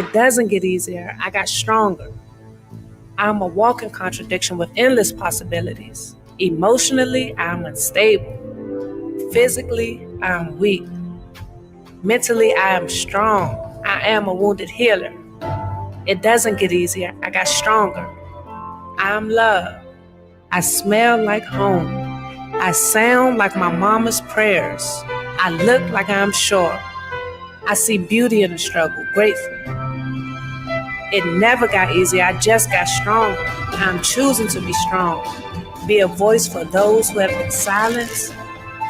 It doesn't get easier. I got stronger. I'm a walking contradiction with endless possibilities. Emotionally, I'm unstable. Physically, I'm weak. Mentally, I am strong. I am a wounded healer. It doesn't get easier. I got stronger. I'm love. I smell like home. I sound like my mama's prayers. I look like I'm sure. I see beauty in the struggle, grateful. It never got easier. I just got stronger. I'm choosing to be strong. Be a voice for those who have been silenced.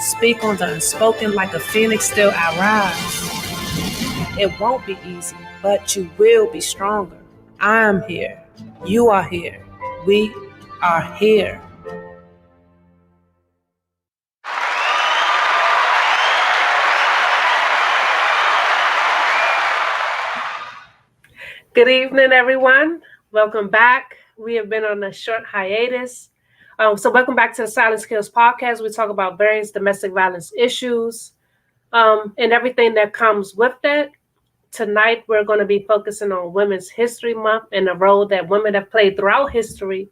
Speak on the unspoken like a phoenix, still I rise. It won't be easy, but you will be stronger. I'm here. You are here. We are here. Good evening, everyone. Welcome back. We have been on a short hiatus. So welcome back to the Silent Skills Podcast. We talk about various domestic violence issues and everything that comes with that. Tonight, we're going to be focusing on Women's History Month and the role that women have played throughout history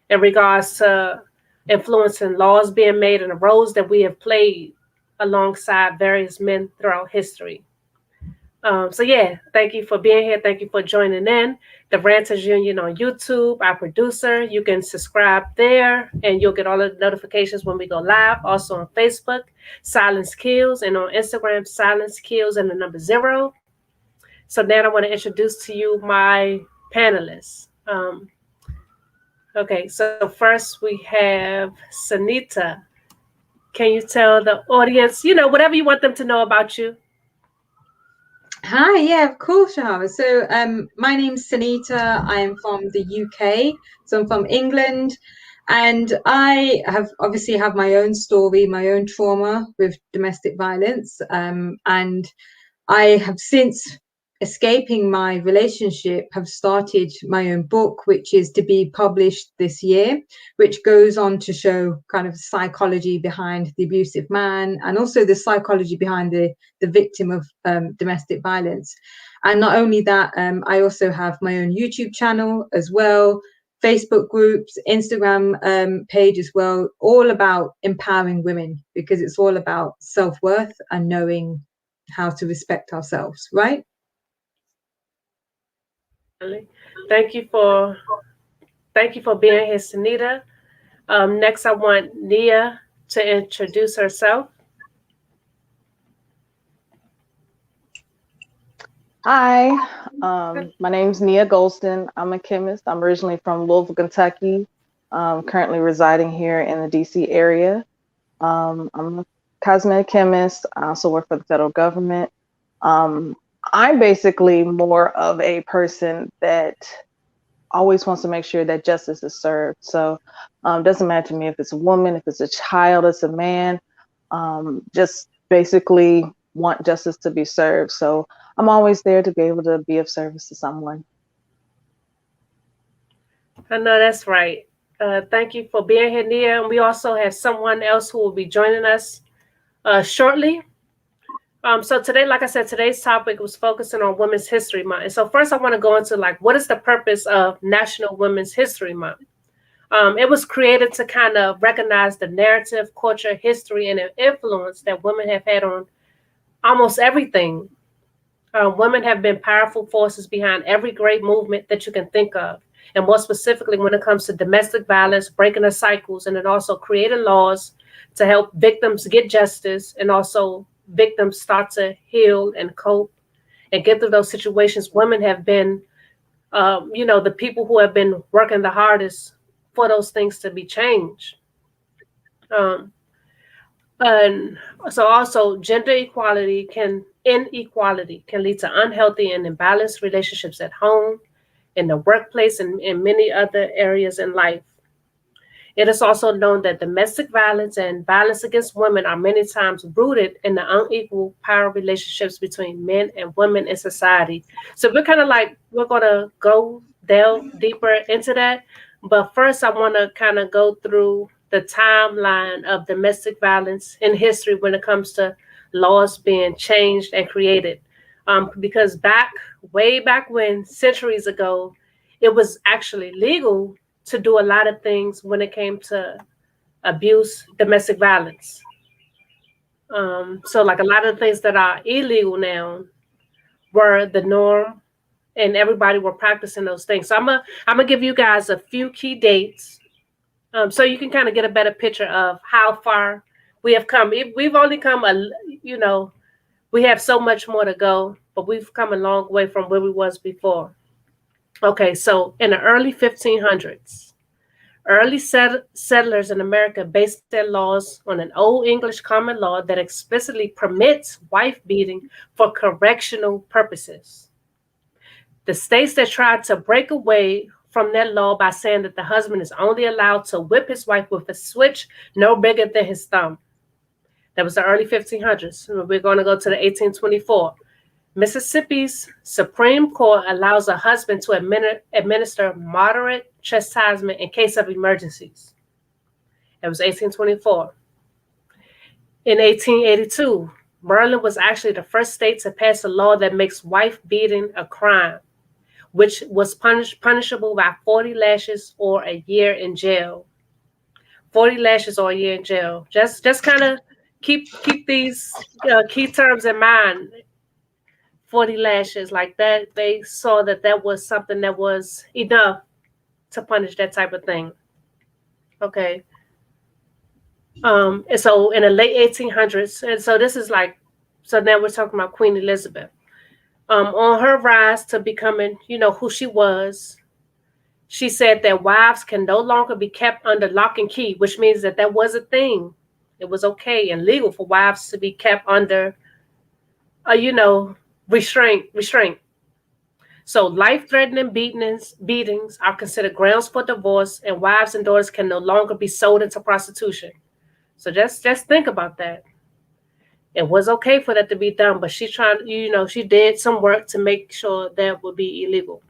in regards to influencing laws being made and the roles that we have played alongside various men throughout history. Thank you for being here. Thank you for joining in. The Ranters Union on YouTube, our producer, you can subscribe there and you'll get all the notifications when we go live. Also on Facebook, Silence Kills, and on Instagram, Silence Kills and the number 0. So now I want to introduce to you my panelists. So first we have Sanita. Can you tell the audience, whatever you want them to know about you? Hi, yeah, of course, Sheharia. So my name's Sanita. I am from the UK, so I'm from England, and I obviously have my own story, my own trauma with domestic violence, and I have since escaping my relationship have started my own book, which is to be published this year, which goes on to show kind of psychology behind the abusive man and also the psychology behind the victim of domestic violence. And not only that, I also have my own YouTube channel as well, Facebook groups, Instagram page as well, all about empowering women, because it's all about self-worth and knowing how to respect ourselves, right? Thank you for being here, Sanita. Next, I want Nia to introduce herself. Hi, my name's Nia Golston. I'm a chemist. I'm originally from Louisville, Kentucky. Currently residing here in the DC area. I'm a cosmetic chemist. I also work for the federal government. I'm basically more of a person that always wants to make sure that justice is served. So it doesn't matter to me if it's a woman, if it's a child, it's a man, just basically want justice to be served. So I'm always there to be able to be of service to someone. I know that's right. Thank you for being here, Nia. And we also have someone else who will be joining us shortly. So today, like I said, today's topic was focusing on Women's History Month. And so first I want to go into what is the purpose of National Women's History Month? It was created to kind of recognize the narrative, culture, history, and influence that women have had on almost everything. Women have been powerful forces behind every great movement that you can think of. And more specifically, when it comes to domestic violence, breaking the cycles, and then also creating laws to help victims get justice, and also victims start to heal and cope and get through those situations. Women have been, the people who have been working the hardest for those things to be changed. And so also gender inequality can lead to unhealthy and imbalanced relationships at home, in the workplace, and in many other areas in life. It is also known that domestic violence and violence against women are many times rooted in the unequal power relationships between men and women in society. So we're going to delve deeper into that. But first, I want to kind of go through the timeline of domestic violence in history when it comes to laws being changed and created. because way back when, centuries ago, it was actually legal to do a lot of things when it came to abuse, domestic violence. So like a lot of the things that are illegal now were the norm, and everybody were practicing those things. So I'm gonna give you guys a few key dates, so you can kind of get a better picture of how far we have come. We've only come you know, we have so much more to go, but we've come a long way from where we was before. Okay, so in the early 1500s, early settlers in America based their laws on an Old English common law that explicitly permits wife beating for correctional purposes. The states that tried to break away from that law by saying that the husband is only allowed to whip his wife with a switch no bigger than his thumb. That was the early 1500s. We're going to go to the 1824. Mississippi's Supreme Court allows a husband to administer moderate chastisement in case of emergencies. That was 1824. In 1882, Maryland was actually the first state to pass a law that makes wife beating a crime, which was punishable by 40 lashes or a year in jail. 40 lashes or a year in jail. Just kind of keep these key terms in mind. 40 lashes, like that, they saw that was something that was enough to punish that type of thing. Okay. And so in the late 1800s, and so this is like, so now we're talking about Queen Elizabeth. On her rise to becoming, who she was, she said that wives can no longer be kept under lock and key, which means that was a thing. It was okay and legal for wives to be kept under, restraint. So life-threatening beatings are considered grounds for divorce, and wives and daughters can no longer be sold into prostitution. So just think about that. It was okay for that to be done, but she she did some work to make sure that would be illegal.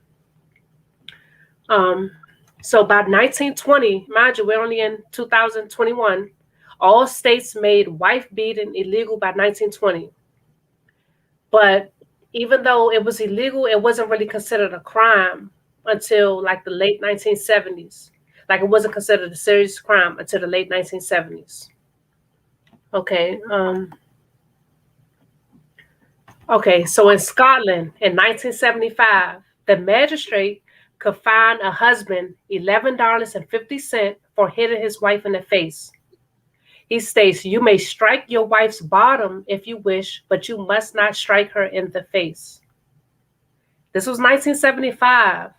So by 1920, mind you, we're only in 2021, all states made wife beating illegal by 1920. But even though it was illegal, it wasn't really considered a crime until like the late 1970s. Like it wasn't considered a serious crime until the late 1970s. Okay. Okay, so in Scotland in 1975, the magistrate could fine a husband $11.50 for hitting his wife in the face. He states, you may strike your wife's bottom if you wish, but you must not strike her in the face. This was 1975.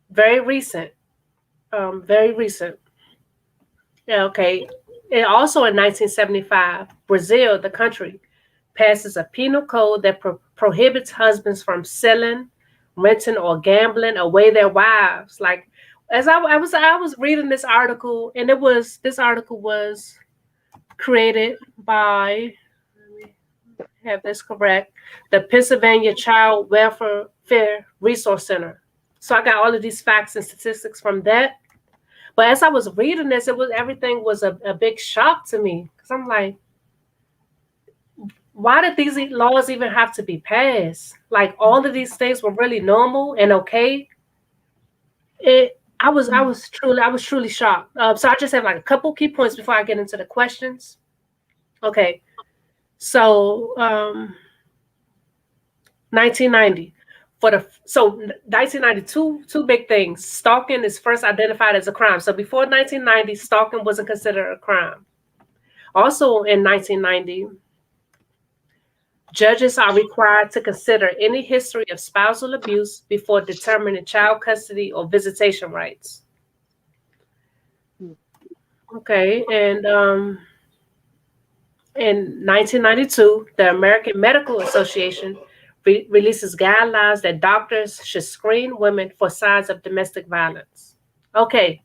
Very recent. Very recent. Okay. And also in 1975, Brazil, the country, passes a penal code that prohibits husbands from selling, renting, or gambling away their wives. Like, as I was reading this article, and this article was created by, let me have this correct, the Pennsylvania Child Welfare Resource Center. So I got all of these facts and statistics from that. But as I was reading this, everything was a big shock to me, because I'm like, why did these laws even have to be passed? Like all of these things were really normal and okay. I was truly shocked. So I just have like a couple key points before I get into the questions. Okay, so 1990 1992, two big things. Stalking is first identified as a crime. So before 1990, stalking wasn't considered a crime. Also in 1990. Judges are required to consider any history of spousal abuse before determining child custody or visitation rights. Okay, and in 1992, the American Medical Association releases guidelines that doctors should screen women for signs of domestic violence. Okay,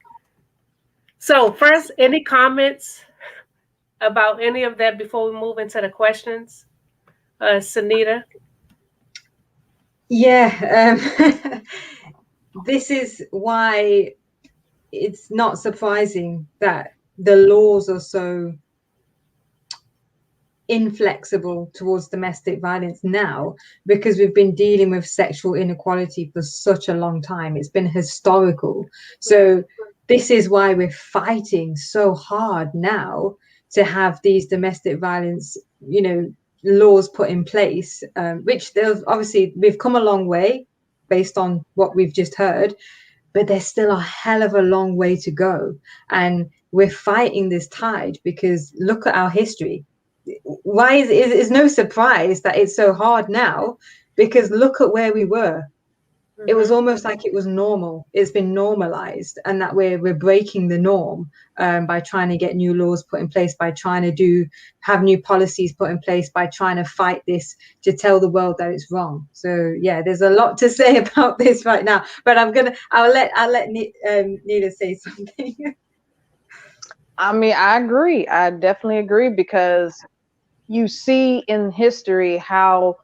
so first, any comments about any of that before we move into the questions? Sanita? Yeah, this is why it's not surprising that the laws are so inflexible towards domestic violence now because we've been dealing with sexual inequality for such a long time. It's been historical. So this is why we're fighting so hard now to have these domestic violence, laws put in place, which obviously we've come a long way based on what we've just heard, but there's still a hell of a long way to go. And we're fighting this tide because look at our history. Why it's no surprise that it's so hard now, because look at where we were. It was almost like it was normal. It's been normalized, and that we're breaking the norm by trying to get new laws put in place, by trying to have new policies put in place, by trying to fight this to tell the world that it's wrong. So yeah, there's a lot to say about this right now, but I'll let Nita say something. I mean, I agree. I definitely agree, because you see in history how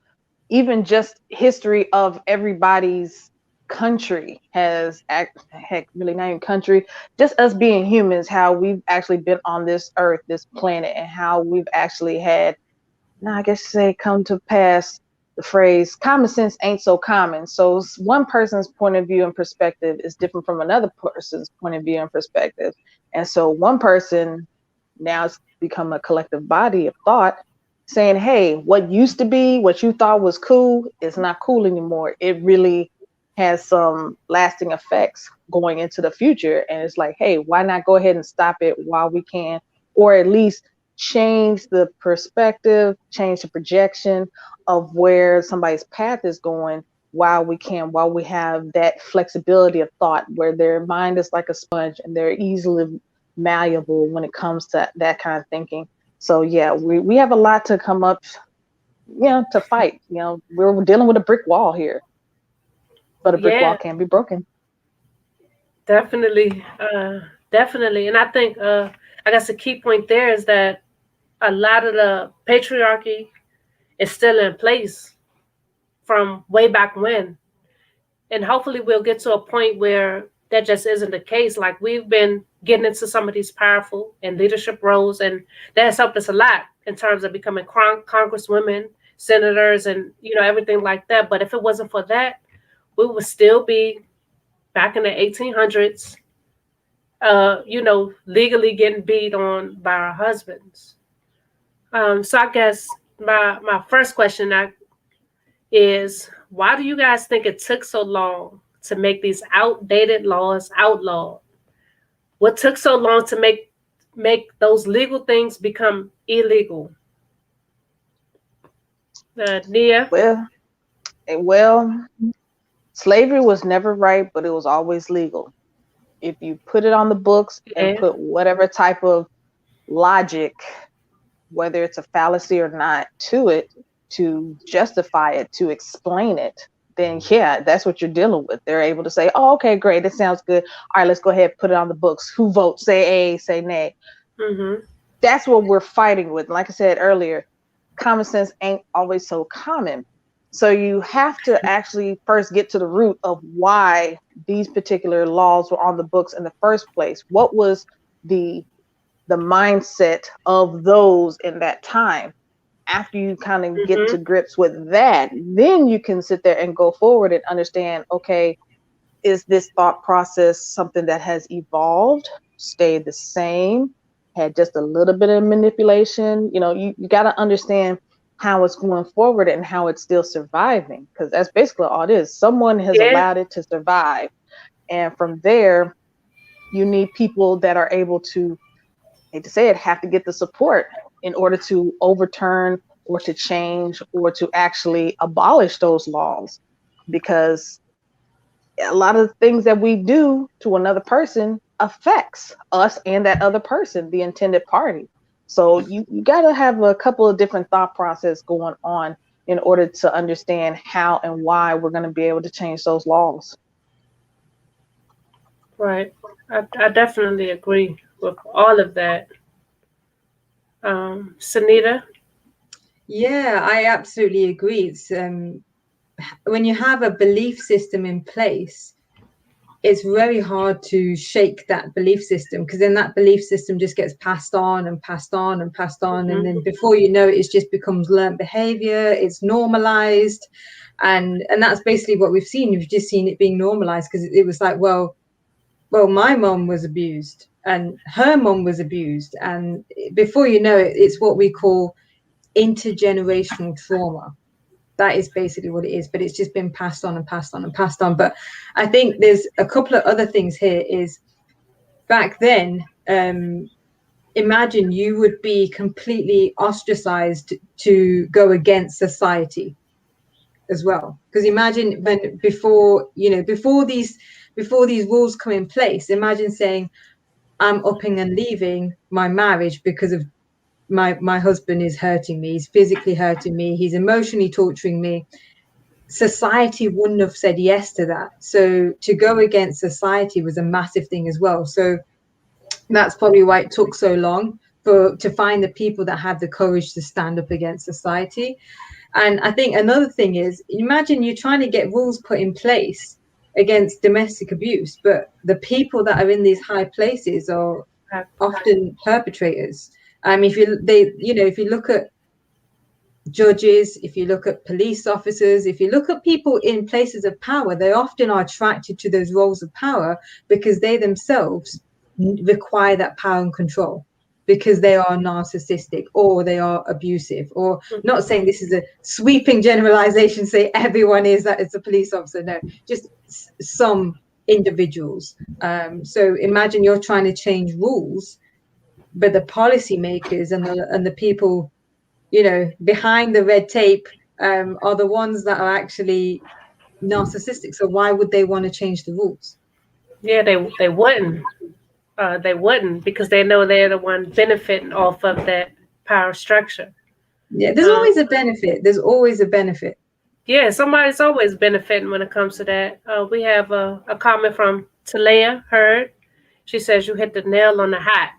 even just history of everybody's country has heck, really not even country, just us being humans, how we've actually been on this earth, this planet, and how we've actually had, now I guess say, come to pass the phrase common sense ain't so common. So one person's point of view and perspective is different from another person's point of view and perspective. And so one person, now it's become a collective body of thought, saying, hey, what used to be, what you thought was cool, is not cool anymore. It really has some lasting effects going into the future. And it's like, hey, why not go ahead and stop it while we can, or at least change the perspective, change the projection of where somebody's path is going while we can, while we have that flexibility of thought where their mind is like a sponge and they're easily malleable when it comes to that kind of thinking. So yeah, we have a lot to come up, to fight. We're dealing with a brick wall here, but a brick wall can be broken. Definitely, definitely. And I think I guess the key point there is that a lot of the patriarchy is still in place from way back when. And hopefully we'll get to a point where that just isn't the case. Like, we've been getting into some of these powerful and leadership roles, and that has helped us a lot in terms of becoming congresswomen, senators, and everything like that. But if it wasn't for that, we would still be back in the 1800s, legally getting beat on by our husbands. So I guess my first question is, why do you guys think it took so long to make these outdated laws outlawed? What took so long to make those legal things become illegal? Nia? Well, slavery was never right, but it was always legal. If you put it on the books and put whatever type of logic, whether it's a fallacy or not, to it, to justify it, to explain it, then yeah, that's what you're dealing with. They're able to say, oh, okay, great, that sounds good. All right, let's go ahead and put it on the books. Who votes? Say A, say nay. That's what we're fighting with. Like I said earlier, common sense ain't always so common. So you have to actually first get to the root of why these particular laws were on the books in the first place. What was the mindset of those in that time? After you kind of get to grips with that, then you can sit there and go forward and understand, okay, is this thought process something that has evolved, stayed the same, had just a little bit of manipulation? You got to understand how it's going forward and how it's still surviving, because that's basically all it is. Someone has allowed it to survive. And from there, you need people that are able to, hate to say it, have to get the support in order to overturn or to change or to actually abolish those laws. Because a lot of things that we do to another person affects us and that other person, the intended party. So you got to have a couple of different thought processes going on in order to understand how and why we're going to be able to change those laws. Right. I definitely agree with all of that. Sanita? Yeah, I absolutely agree. It's when you have a belief system in place, it's very hard to shake that belief system, because then that belief system just gets passed on and passed on and passed on. And then before you know it, it just becomes learned behavior. It's normalized. And that's basically what we've seen. We've just seen it being normalized, because it was like, well, my mom was abused and her mom was abused. And before you know it, it's what we call intergenerational trauma. That is basically what it is, but it's just been passed on and passed on and passed on. But I think there's a couple of other things here. Is back then, imagine you would be completely ostracized to go against society as well. Because imagine before these rules come in place, imagine saying, I'm upping and leaving my marriage because of my husband is hurting me, he's physically hurting me, he's emotionally torturing me. Society wouldn't have said yes to that. So to go against society was a massive thing as well. So that's probably why it took so long to find the people that had the courage to stand up against society. And I think another thing is, imagine you're trying to get rules put in place against domestic abuse, but the people that are in these high places are often perpetrators. If you look at judges, if you look at police officers, if you look at people in places of power, they often are attracted to those roles of power because they themselves require that power and control, because they are narcissistic or they are abusive. Or, not saying this is a sweeping generalization, say everyone is that it's a police officer. No, just some individuals. So imagine you're trying to change rules, but the policymakers and the people, behind the red tape, are the ones that are actually narcissistic. So why would they want to change the rules? Yeah, they wouldn't. They wouldn't, because they know they're the one benefiting off of that power structure. Yeah, there's always a benefit. There's always a benefit. Yeah, somebody's always benefiting when it comes to that. We have a comment from Talea Heard. She says, you hit the nail on the hat.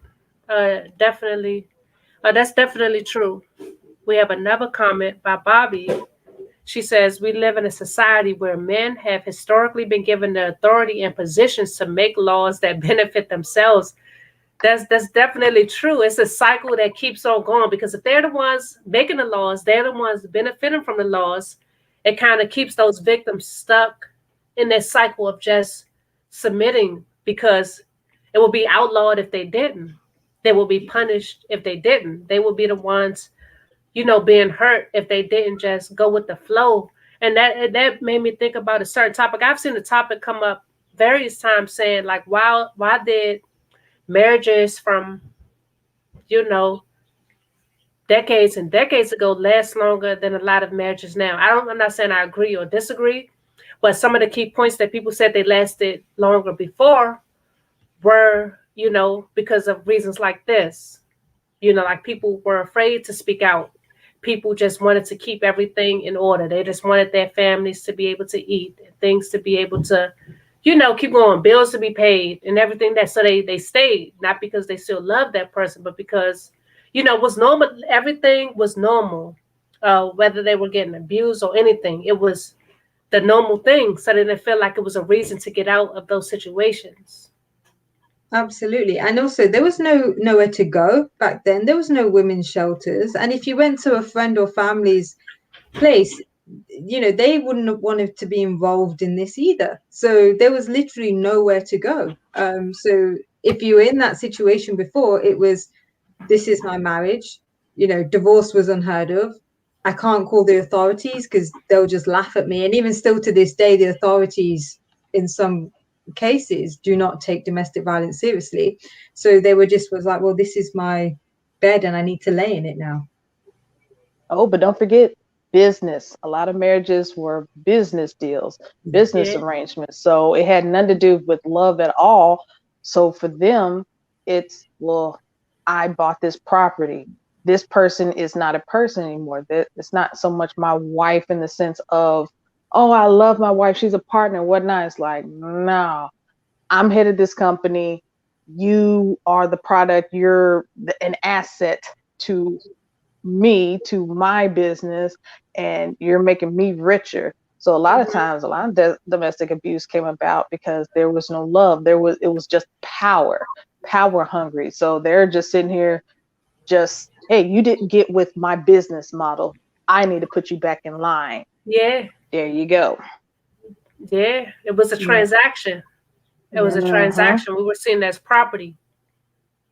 Definitely. That's definitely true. We have another comment by Bobby. She says, we live in a society where men have historically been given the authority and positions to make laws that benefit themselves. That's definitely true. It's a cycle that keeps on going, because if they're the ones making the laws, they're the ones benefiting from the laws. It kind of keeps those victims stuck in this cycle of just submitting, because it will be outlawed if they didn't. They will be punished if they didn't. They will be the ones, being hurt if they didn't just go with the flow. And that made me think about a certain topic. I've seen the topic come up various times, saying like, why did marriages from, decades and decades ago last longer than a lot of marriages now? I'm not saying I agree or disagree, but some of the key points that people said they lasted longer before were, because of reasons like this. Like people were afraid to speak out. People just wanted to keep everything in order. They just wanted their families to be able to eat, things to be able to, keep going, bills to be paid and everything that. So they stayed, not because they still loved that person, but because, was normal. Everything was normal, whether they were getting abused or anything. It was the normal thing. So they didn't feel like it was a reason to get out of those situations. Absolutely. And also there was nowhere to go back then. There was no women's shelters. And if you went to a friend or family's place, they wouldn't have wanted to be involved in this either. So there was literally nowhere to go. So if you were in that situation before, it was, this is my marriage. Divorce was unheard of. I can't call the authorities because they'll just laugh at me. And even still to this day, the authorities in some cases do not take domestic violence seriously. So they was like, well, this is my bed and I need to lay in it now. Oh, but don't forget business. A lot of marriages were business deals, business arrangements. So it had nothing to do with love at all. So for them, it's, well, I bought this property. This person is not a person anymore. It's not so much my wife in the sense of, oh, I love my wife, she's a partner, whatnot. It's like, no, I'm head of this company. You are the product. You're an asset to me, to my business, and you're making me richer. So a lot of times, a lot of domestic abuse came about because there was no love. It was just power hungry. So they're just sitting here, just, hey, you didn't get with my business model. I need to put you back in line. Yeah. There you go. Yeah. It was a transaction. It was a transaction. We were seen as property.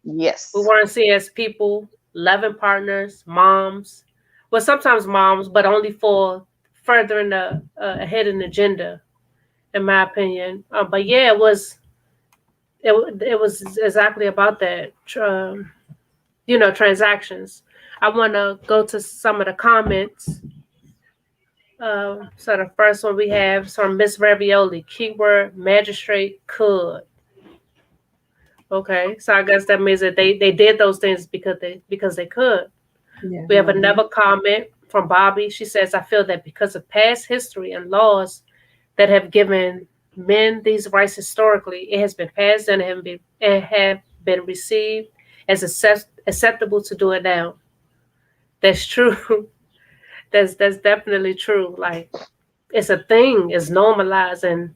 Yes. We weren't seen as people, loving partners, moms. Well, sometimes moms, but only for furthering a hidden agenda, in my opinion. But yeah, it was exactly about that. Transactions. I want to go to some of the comments. So the first one we have is from Miss Ravioli. Keyword magistrate could. Okay, so I guess that means that they did those things because they could. Yeah. We have another comment from Bobby. She says, I feel that because of past history and laws that have given men these rights historically, it has been passed and have been received as acceptable to do it now. That's true. That's definitely true. Like, it's a thing. It's normalized, and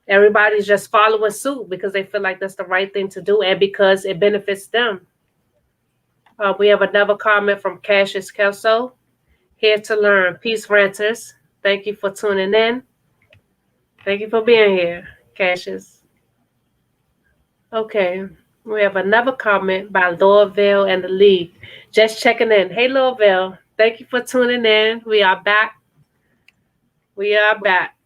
everybody's just following suit because they feel like that's the right thing to do and because it benefits them. We have another comment from Cassius Kelso. Here to learn. Peace, ranters. Thank you for tuning in. Thank you for being here, Cassius. Okay. We have another comment by Louisville and the League. Just checking in. Hey, Louisville. Thank you for tuning in. We are back. We are back.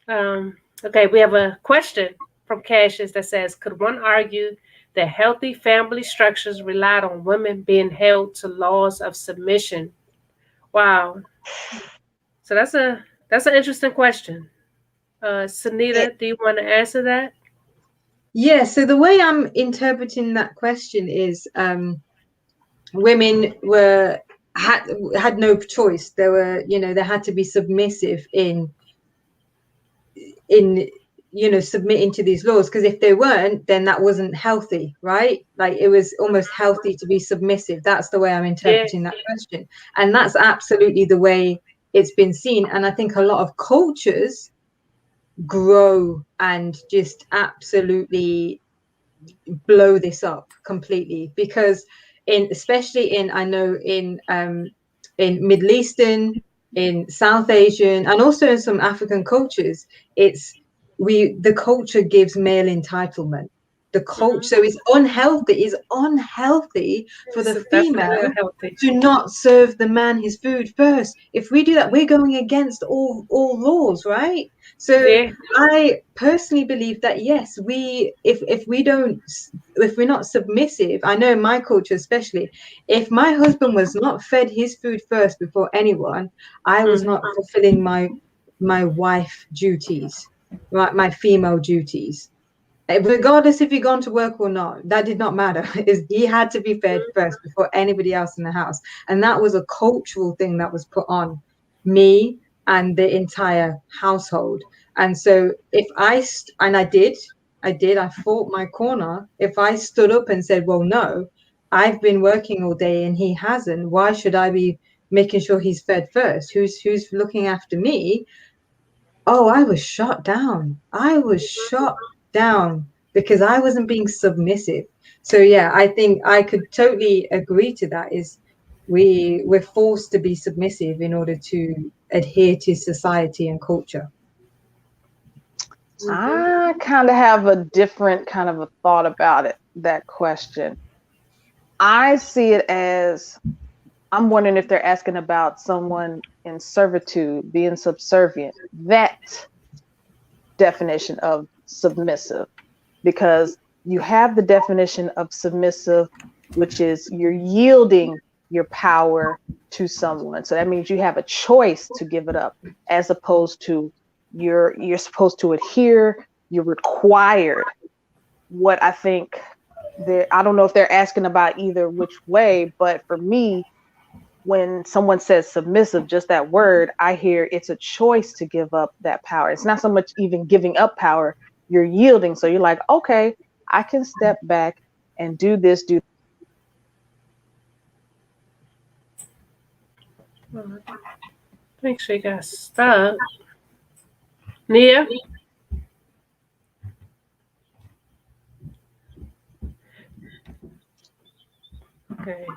Okay, we have a question from Cassius that says, could one argue that healthy family structures relied on women being held to laws of submission? Wow. So that's an interesting question. Sanita, do you want to answer that? Yeah, so the way I'm interpreting that question is women had no choice. They had to be submissive in submitting to these laws, because if they weren't, then that wasn't healthy, right? Like, it was almost healthy to be submissive. That's the way I'm interpreting that question, and that's absolutely the way it's been seen. And I think a lot of cultures grow and just absolutely blow this up completely, because especially in Middle Eastern, in South Asian, and also in some African cultures, the culture gives male entitlement. The culture, so it's unhealthy for the female to not serve the man his food first. If we do that, we're going against all laws, right? So I personally believe that yes, if we're not submissive, I know in my culture especially, if my husband was not fed his food first before anyone, I was not fulfilling my wife duties, right? My female duties. Regardless if he gone to work or not, that did not matter. He had to be fed first before anybody else in the house. And that was a cultural thing that was put on me and the entire household. And so I fought my corner. If I stood up and said, well, no, I've been working all day and he hasn't, why should I be making sure he's fed first? Who's looking after me? Oh, I was shot down. Because I wasn't being submissive. So yeah, I think I could totally agree to that. Is we're forced to be submissive in order to adhere to society and culture. I kind of have a different kind of a thought about that question. I see it as, I'm wondering if they're asking about someone in servitude, being subservient, that definition of submissive, because you have the definition of submissive, which is you're yielding your power to someone. So that means you have a choice to give it up, as opposed to you're supposed to adhere, you're required. What I think I don't know if they're asking about either which way, but for me, when someone says submissive, just that word, I hear it's a choice to give up that power. It's not so much even giving up power, you're yielding. So you're like, okay, I can step back and do this, do. I think she got stuck. Nia? Okay.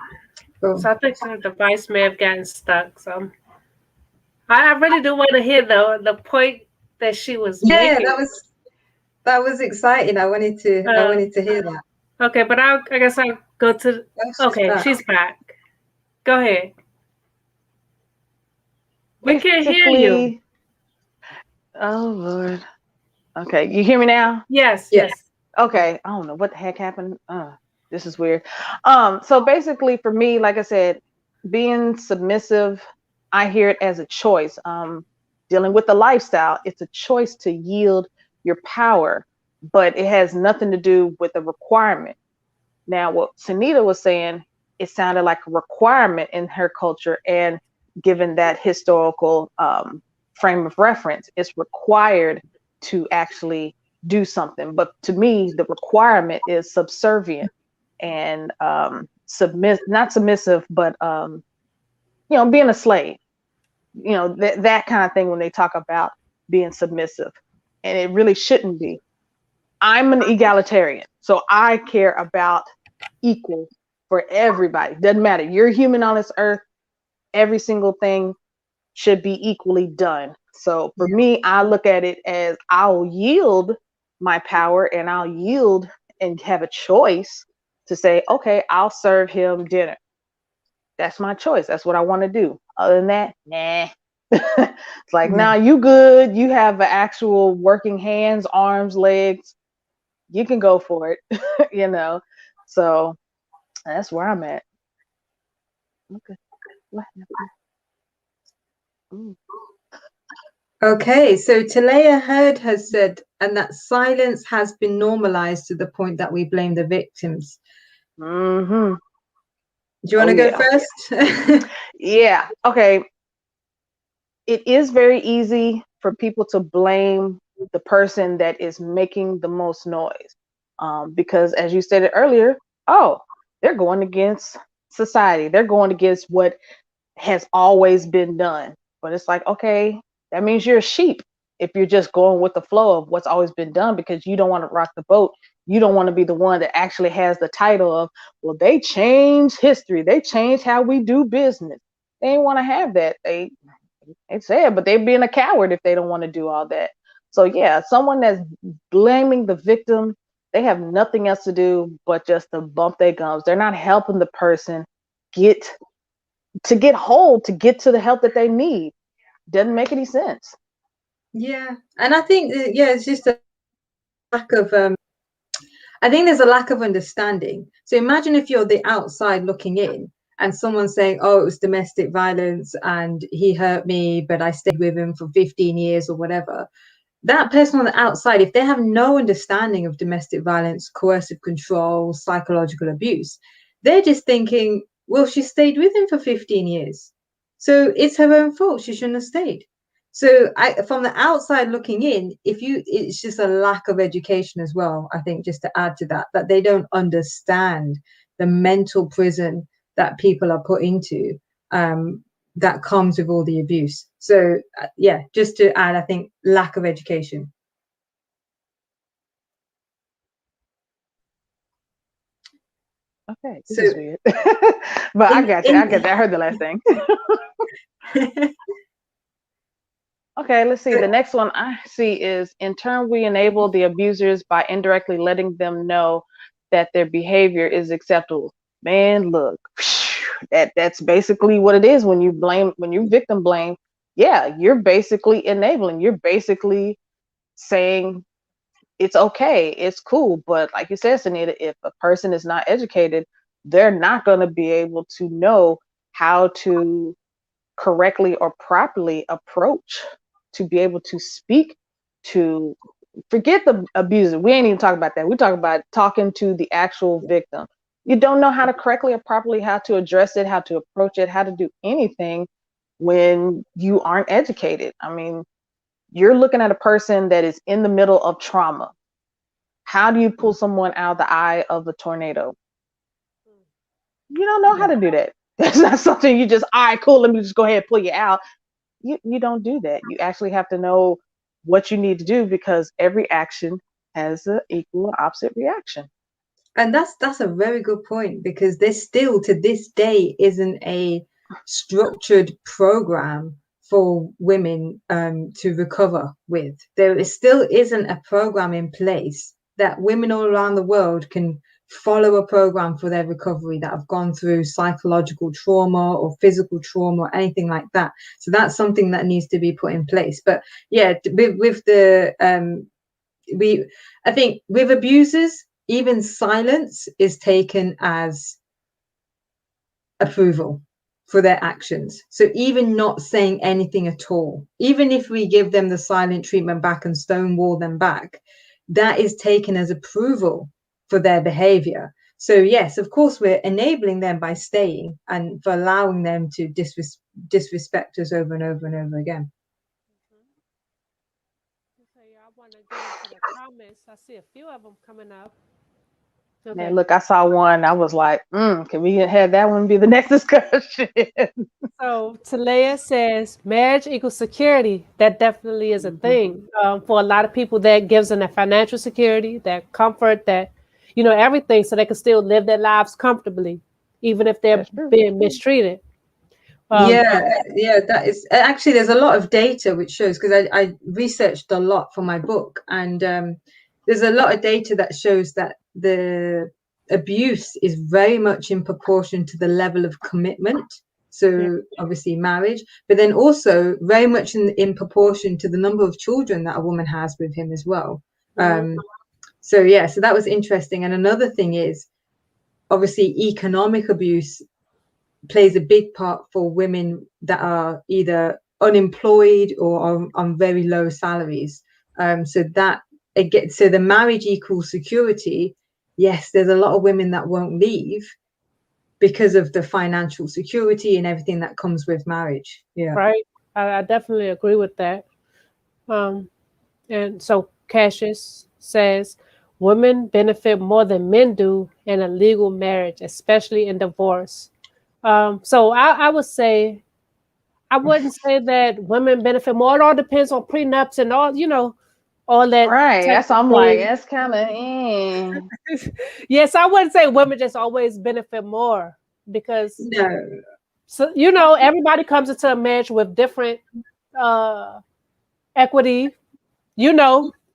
Oh. So I think her device may have gotten stuck. So I really do want to hear the point that she was Yeah, making. that was exciting. I wanted to hear that. Okay, but I guess I'll go to. Oh, she's Okay, back. she's back. Go ahead. We can't hear you. Basically, oh Lord. Okay, you hear me now? Yes, Yeah. yes. Okay, I don't know what the heck happened. This is weird. So basically for me, like I said, being submissive, I hear it as a choice. Dealing with the lifestyle, it's a choice to yield your power, but it has nothing to do with a requirement. Now, what Sanita was saying, it sounded like a requirement in her culture, and given that historical frame of reference, it's required to actually do something. But to me, the requirement is subservient and not submissive, but being a slave. That kind of thing when they talk about being submissive, and it really shouldn't be. I'm an egalitarian, so I care about equal for everybody. Doesn't matter. You're human on this earth. Every single thing should be equally done. So for me, I look at it as I'll yield my power and I'll yield and have a choice to say, okay, I'll serve him dinner. That's my choice. That's what I want to do. Other than that, nah. It's like, nah, you good. You have the actual working hands, arms, legs. You can go for it. So that's where I'm at. Okay. What happened? Ooh. Okay, so Talaya Heard has said, and that silence has been normalized to the point that we blame the victims. Mm-hmm. Do you want to go first? Yeah. Okay. It is very easy for people to blame the person that is making the most noise. Because as you stated earlier, oh, they're going against society. They're going against what has always been done. But it's like, okay, that means you're a sheep if you're just going with the flow of what's always been done because you don't want to rock the boat. You don't want to be the one that actually has the title of, well, they changed history. They changed how we do business. They ain't want to have that. They said, but they're being a coward if they don't want to do all that. So yeah, someone that's blaming the victim, they have nothing else to do but just to bump their gums. They're not helping the person get whole, to get to the help that they need. Doesn't make any sense. Yeah, and I think it's just a lack of I think there's a lack of understanding. So imagine if you're the outside looking in and someone's saying, oh, it was domestic violence and he hurt me, but I stayed with him for 15 years or whatever. That person on the outside, if they have no understanding of domestic violence, coercive control, psychological abuse, they're just thinking, well, she stayed with him for 15 years. So it's her own fault. She shouldn't have stayed. So from the outside looking in, it's just a lack of education as well. I think just to add to that they don't understand the mental prison that people are put into, that comes with all the abuse. So yeah, just to add, I think lack of education. Okay, this is weird. But I got you. I heard the last thing. Okay, let's see. The next one I see is, in turn, we enable the abusers by indirectly letting them know that their behavior is acceptable. Man, look, that's basically what it is when you victim blame. Yeah, you're basically enabling. You're basically saying it's okay, it's cool. But like you said, Sanita, if a person is not educated, they're not going to be able to know how to correctly or properly approach, to be able to speak to, forget the abuser. We ain't even talking about that. We talk about talking to the actual victim. You don't know how to correctly or properly how to address it, how to approach it, how to do anything when you aren't educated. I mean, you're looking at a person that is in the middle of trauma. How do you pull someone out of the eye of a tornado? You don't know how to do that. That's not something you just, all right, cool, let me just go ahead and pull you out. You don't do that. You actually have to know what you need to do, because every action has an equal and opposite reaction. And that's a very good point, because there still to this day isn't a structured program for women to recover with. There still isn't a program in place that women all around the world can follow a program for their recovery that have gone through psychological trauma or physical trauma or anything like that. So that's something that needs to be put in place. But yeah, with the I think with abusers, even silence is taken as approval for their actions. So even not saying anything at all, even if we give them the silent treatment back and stonewall them back, that is taken as approval for their behavior. So yes, of course, we're enabling them by staying and for allowing them to disrespect us over and over and over again. Okay, I want to get into the comments. I see a few of them coming up. Okay. And look, I saw one. I was like, can we have that one be the next discussion? So Talea says marriage equals security. That definitely is a thing for a lot of people. That gives them that financial security, that comfort, that everything, so they can still live their lives comfortably, even if they're being mistreated. Yeah, that is actually, there's a lot of data which shows, because I researched a lot for my book, and there's a lot of data that shows that the abuse is very much in proportion to the level of commitment. So obviously marriage, but then also very much in proportion to the number of children that a woman has with him as well. So yeah, so that was interesting. And another thing is obviously economic abuse plays a big part for women that are either unemployed or on very low salaries. So the marriage equals security. Yes, there's a lot of women that won't leave because of the financial security and everything that comes with marriage. Yeah. Right. I definitely agree with that. And so Cassius says women benefit more than men do in a legal marriage, especially in divorce. So I would say, I wouldn't say that women benefit more. It all depends on prenups and all that. Right. Type That's of I'm like, thing. that's kind of Yes, I wouldn't say women just always benefit more, because No. so everybody comes into a marriage with different equity,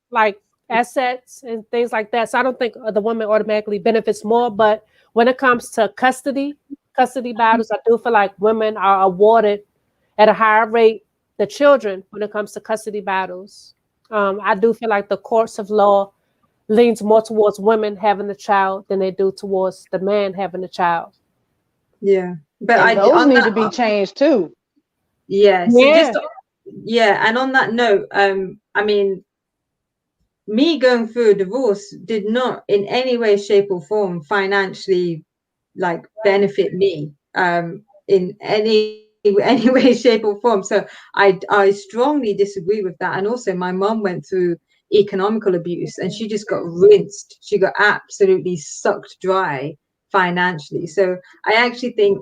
like assets and things like that. So I don't think the woman automatically benefits more. But when it comes to custody battles, I do feel like women are awarded at a higher rate the children when it comes to custody battles. I do feel like the courts of law leans more towards women having the child than they do towards the man having the child. Yeah, but and those need to be changed too. Yeah. So and on that note, I mean, me going through a divorce did not in any way, shape, or form financially benefit me in any way, shape, or form. So I strongly disagree with that. And also my mom went through economical abuse and she just got rinsed. She got absolutely sucked dry financially. So I actually think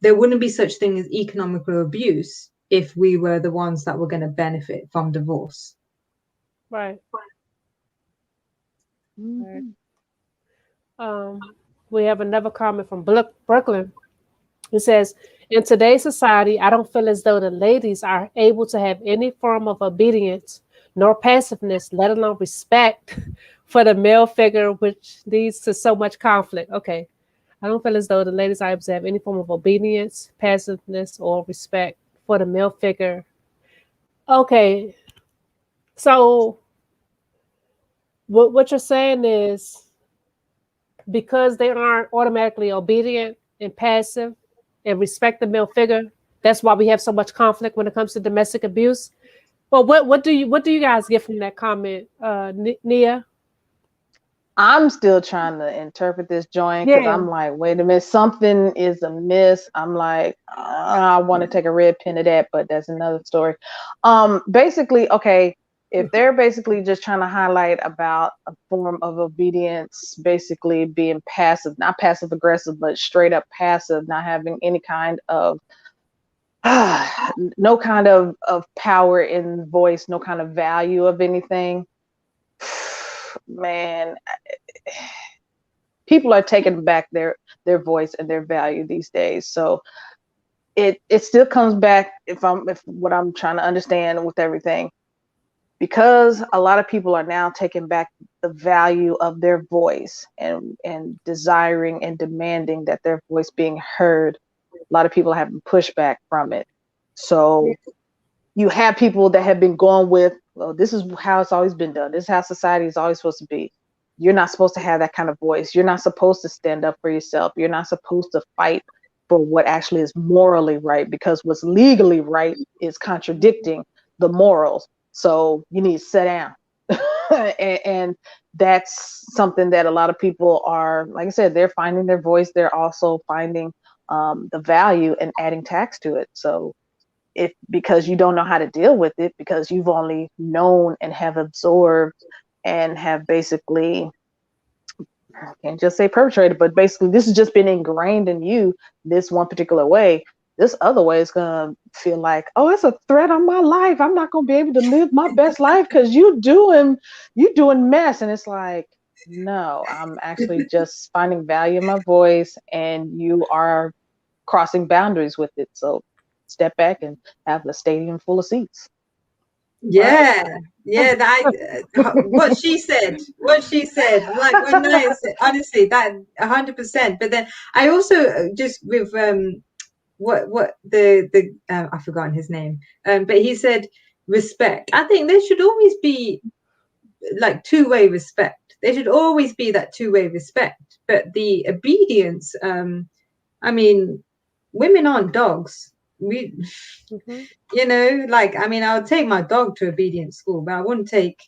there wouldn't be such thing as economical abuse if we were the ones that were going to benefit from divorce. Right. Mm-hmm. We have another comment from Brooklyn. It says, in today's society, I don't feel as though the ladies are able to have any form of obedience nor passiveness, let alone respect for the male figure, which leads to so much conflict. Okay. I don't feel as though the ladies are able to have any form of obedience, passiveness, or respect for the male figure. Okay. So what you're saying is, because they aren't automatically obedient and passive and respect the male figure, that's why we have so much conflict when it comes to domestic abuse. Well, what do you guys get from that comment, Nia? I'm still trying to interpret this joint because I'm like, wait a minute, something is amiss. I'm like, I want to take a red pen to that, but that's another story. Basically, okay, if they're basically just trying to highlight about a form of obedience, basically being passive, not passive aggressive, but straight up passive, not having any kind of no kind of power in voice, no kind of value of anything. Man, people are taking back their voice and their value these days. So it still comes back, if what I'm trying to understand with everything, because a lot of people are now taking back the value of their voice and desiring and demanding that their voice being heard. A lot of people have been pushed back from it. So you have people that have been going with, well, this is how it's always been done. This is how society is always supposed to be. You're not supposed to have that kind of voice. You're not supposed to stand up for yourself. You're not supposed to fight for what actually is morally right, because what's legally right is contradicting the morals. So you need to sit down. and that's something that a lot of people are, like I said, they're finding their voice. They're also finding the value and adding tax to it. So because you don't know how to deal with it, because you've only known and have absorbed and have basically, I can't just say perpetrated, but basically this has just been ingrained in you this one particular way. This other way is gonna feel like, oh, it's a threat on my life. I'm not gonna be able to live my best life because you doing mess. And it's like, no, I'm actually just finding value in my voice, and you are crossing boundaries with it. So step back and have the stadium full of seats. Yeah, yeah. What she said. Like when I said, honestly, that 100%. But then I also just with what the I've forgotten his name. But he said respect. I think there should always be like two-way respect. There should always be that two-way respect. But the obedience, I mean, women aren't dogs. We, you know, like, I mean, I would take my dog to obedience school, but I wouldn't take,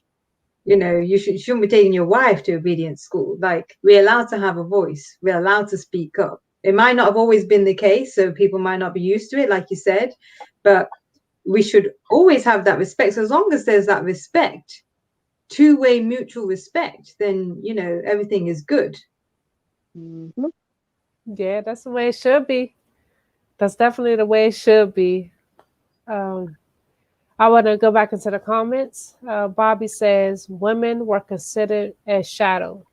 you know, you shouldn't be taking your wife to obedience school. Like, we're allowed to have a voice. We're allowed to speak up. It might not have always been the case, so people might not be used to it, like you said, but we should always have that respect. So as long as there's that respect, two-way mutual respect, then, you know, everything is good. Mm-hmm. Yeah, that's the way it should be. That's definitely the way it should be. I want to go back into the comments. Bobby says women were considered as shadow.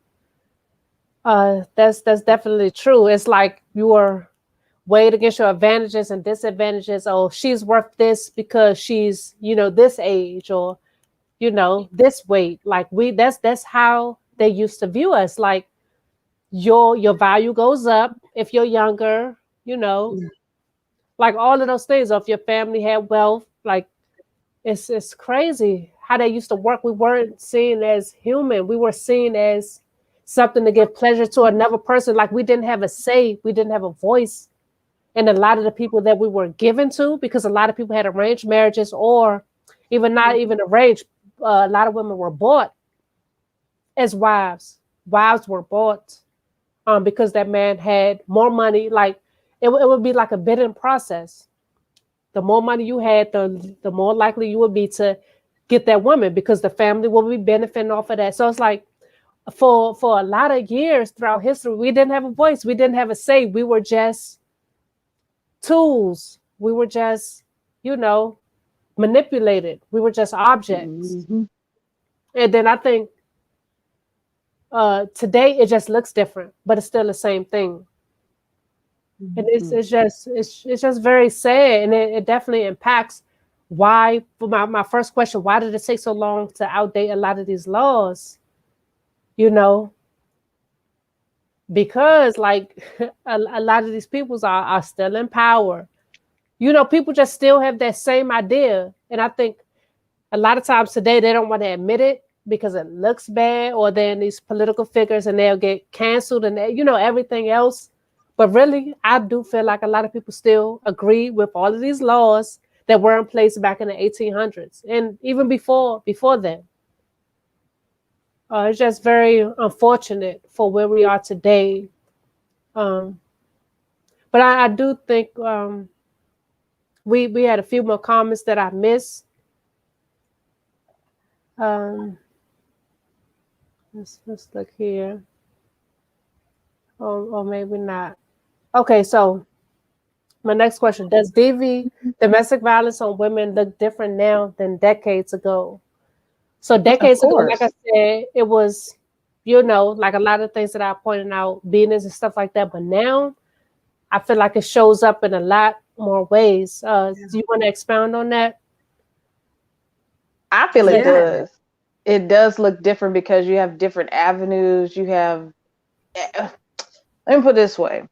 That's definitely true. It's like you are weighed against your advantages and disadvantages. Oh, she's worth this because she's, you know, this age, or, you know, this weight. Like that's how they used to view us. Like your value goes up if you're younger, you know, like all of those things. Or if your family had wealth, like it's crazy how they used to work. We weren't seen as human. We were seen as something to give pleasure to another person. Like we didn't have a say. We didn't have a voice. And a lot of the people that we were given to, because a lot of people had arranged marriages, or even not even arranged, a lot of women were bought as wives. Wives were bought because that man had more money. Like it would be like a bidding process. The more money you had, the more likely you would be to get that woman, because the family will be benefiting off of that. So it's like for a lot of years throughout history, we didn't have a voice. We didn't have a say. We were just tools. We were just, you know, manipulated. We were just objects. Mm-hmm. And then I think today it just looks different, but it's still the same thing. And it's just very sad, and it definitely impacts why. For my first question, why did it take so long to outdate a lot of these laws? You know, because like a lot of these peoples are still in power. You know, people just still have that same idea, and I think a lot of times today they don't want to admit it because it looks bad, or then these political figures and they'll get canceled and you know everything else. But really, I do feel like a lot of people still agree with all of these laws that were in place back in the 1800s and even before then. It's just very unfortunate for where we are today. But I do think we had a few more comments that I missed. Let's look here. Or maybe not. Okay, so my next question: does D.V domestic violence on women look different now than decades ago. So Of decades ago, like course. I said, it was, like a lot of things that I pointed out, business and stuff like that. But now I feel like it shows up in a lot more ways. Do you want to expound on that? I feel it Yeah. does. It does look different because you have different avenues. You have, let me put it this way,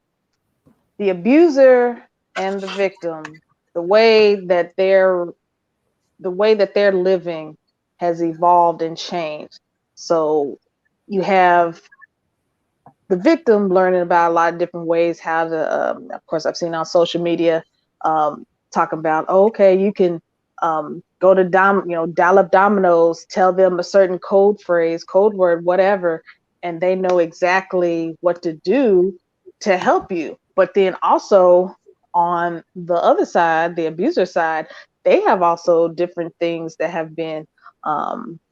the abuser and the victim, the way that they're living has evolved and changed. So you have the victim learning about a lot of different ways how to, of course, I've seen on social media, talk about, oh, okay, you can go to dial up Domino's, tell them a certain code phrase, code word, whatever, and they know exactly what to do to help you. But then also on the other side, the abuser side, they have also different things that have been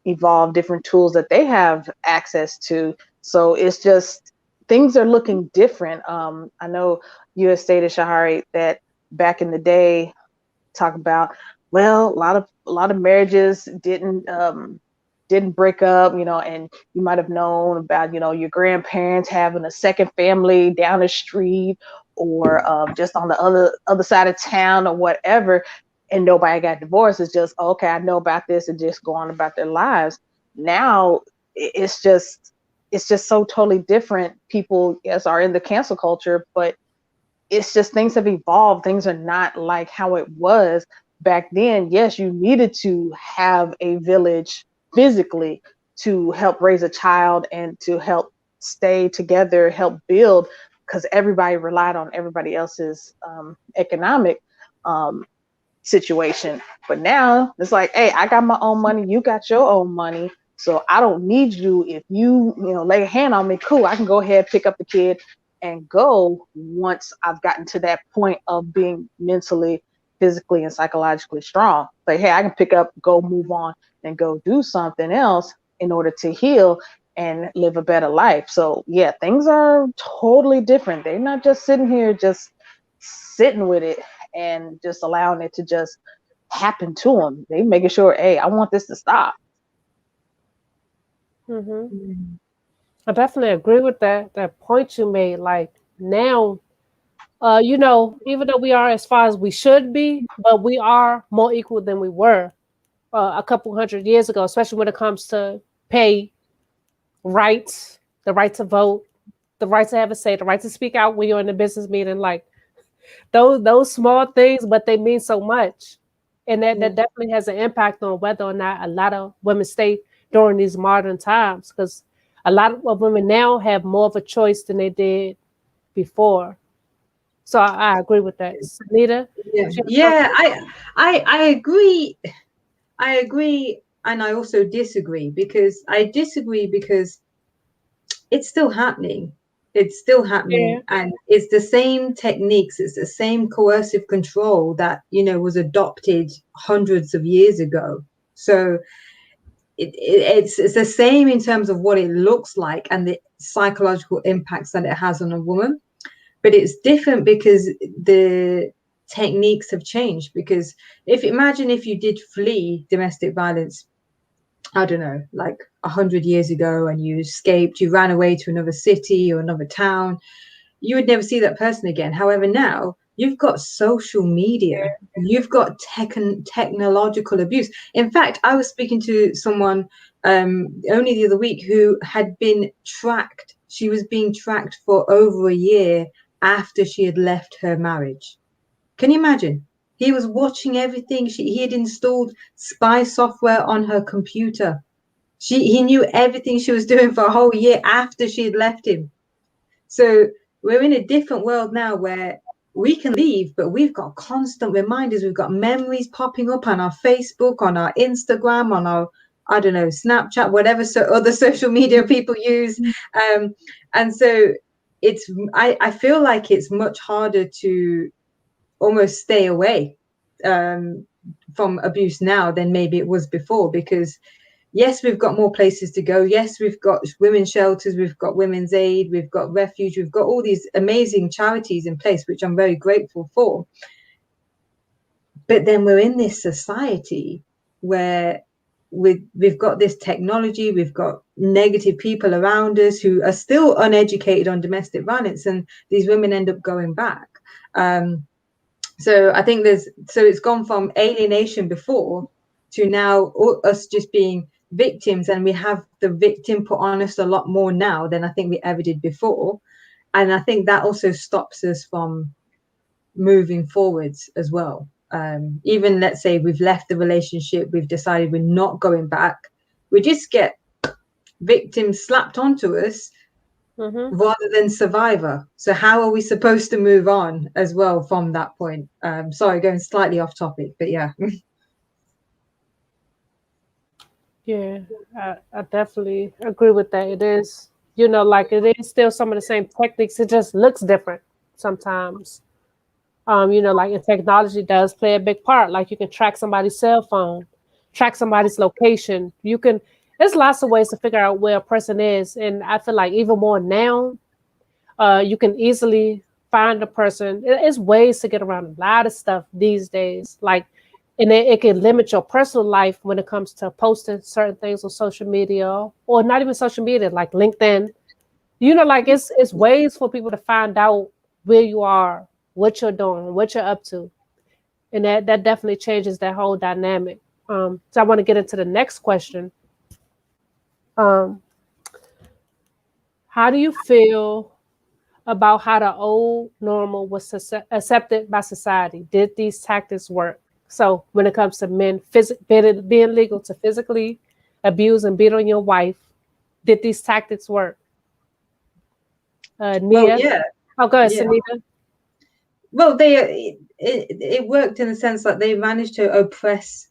evolved, different tools that they have access to. So it's just, things are looking different. I know you had stated, Shehariah, that back in the day, talk about, well, a lot of marriages didn't break up, and you might have known about, your grandparents having a second family down the street, or just on the other side of town or whatever, and nobody got divorced. It's just, okay, I know about this, and just go on about their lives. Now it's just so totally different. People, yes, are in the cancel culture, but it's just, things have evolved. Things are not like how it was back then. Yes, you needed to have a village physically to help raise a child and to help stay together, help build, because everybody relied on everybody else's economic situation. But now it's like, hey, I got my own money, you got your own money, so I don't need you. If you lay a hand on me, cool, I can go ahead, pick up the kid and go, once I've gotten to that point of being mentally, physically, and psychologically strong. Like, hey, I can pick up, go, move on, and go do something else in order to heal and live a better life. So yeah, things are totally different. They're not just sitting here just sitting with it and just allowing it to just happen to them. They making sure, hey, I want this to stop. I definitely agree with that point you made. Like now, even though we are as far as we should be, but we are more equal than we were a couple hundred years ago, especially when it comes to pay, rights, the right to vote, the right to have a say, the right to speak out when you're in a business meeting. Like those small things, but they mean so much. And that definitely has an impact on whether or not a lot of women stay during these modern times, because a lot of women now have more of a choice than they did before. So I agree with that. Sanita? Yeah, I agree. I agree, and I also disagree, because I disagree because it's still happening. It's still happening, Yeah. and it's the same techniques, it's the same coercive control that was adopted hundreds of years ago. So it's the same in terms of what it looks like and the psychological impacts that it has on a woman, but it's different because the techniques have changed. Because imagine if you did flee domestic violence, I don't know, like 100 years ago, and you escaped, you ran away to another city or another town, you would never see that person again. However, now you've got social media, you've got technological abuse. In fact, I was speaking to someone only the other week who had been tracked. She was being tracked for over a year after she had left her marriage. Can you imagine? He was watching everything. He had installed spy software on her computer. He knew everything she was doing for a whole year after she had left him. So we're in a different world now where we can leave, but we've got constant reminders. We've got memories popping up on our Facebook, on our Instagram, on our, I don't know, Snapchat, whatever other social media people use. And so I feel like it's much harder to almost stay away from abuse now than maybe it was before, because yes, we've got more places to go. Yes, we've got women's shelters, we've got women's aid, we've got refuge, we've got all these amazing charities in place, which I'm very grateful for. But then we're in this society where we've got this technology, we've got negative people around us who are still uneducated on domestic violence, and these women end up going back. So I think it's gone from alienation before to now us just being victims, and we have the victim put on us a lot more now than I think we ever did before. And I think that also stops us from moving forwards as well. Even let's say we've left the relationship, we've decided we're not going back, we just get victims slapped onto us rather than survivor. So how are we supposed to move on as well from that point? Sorry, going slightly off topic, but yeah. Yeah, I definitely agree with that. It is, like it is still some of the same techniques. It just looks different sometimes. Like and technology does play a big part. Like you can track somebody's cell phone, track somebody's location. There's lots of ways to figure out where a person is. And I feel like even more now, you can easily find a person. It's ways to get around a lot of stuff these days. Like, and it can limit your personal life when it comes to posting certain things on social media, or not even social media, like LinkedIn. Like it's ways for people to find out where you are, what you're doing, what you're up to. And that definitely changes that whole dynamic. So I want to get into the next question. How do you feel about how the old normal was accepted by society? Did these tactics work? So when it comes to men being legal to physically abuse and beat on your wife, did these tactics work? Nia? Well, yeah. Oh, go ahead, Yeah. Sanita. Well, it worked in the sense that they managed to oppress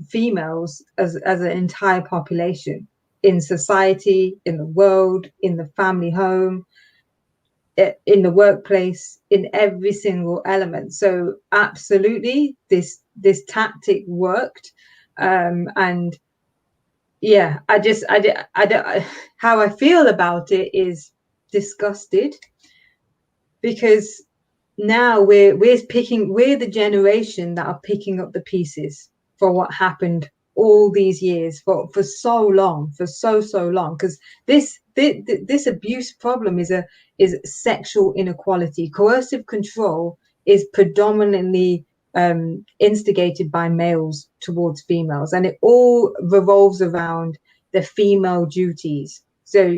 females as an entire population in society, in the world, in the family home, in the workplace, in every single element. So absolutely, this tactic worked, and yeah, how I feel about it is disgusted, because now we're the generation that are picking up the pieces for what happened all these years, for so long, for so long, because this abuse problem is sexual inequality. Coercive control is predominantly instigated by males towards females, and it all revolves around the female duties. So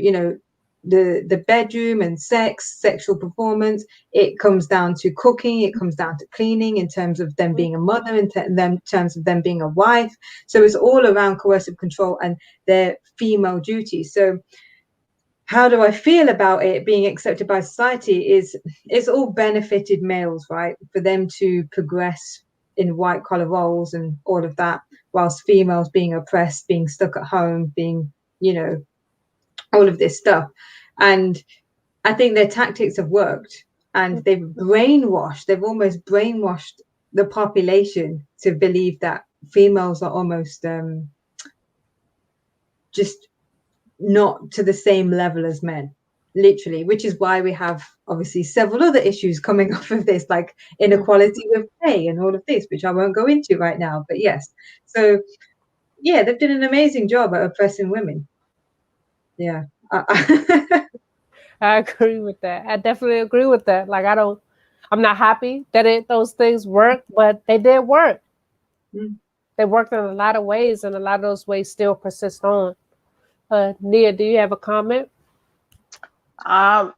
the bedroom and sexual performance, it comes down to cooking, it comes down to cleaning, in terms of them being a mother, in terms of them being a wife. So it's all around coercive control and their female duties. So how do I feel about it being accepted by society? It's all benefited males, right? For them to progress in white collar roles and all of that, whilst females being oppressed, being stuck at home, being, all of this stuff. And I think their tactics have worked, and they've almost brainwashed the population to believe that females are almost just not to the same level as men, literally, which is why we have obviously several other issues coming off of this, like inequality with pay and all of this, which I won't go into right now. But yes, so yeah, they've done an amazing job at oppressing women. Yeah. I agree with that. I definitely agree with that. Like I'm not happy that those things work, but they did work. They worked in a lot of ways, and a lot of those ways still persist on. Nia, do you have a comment? I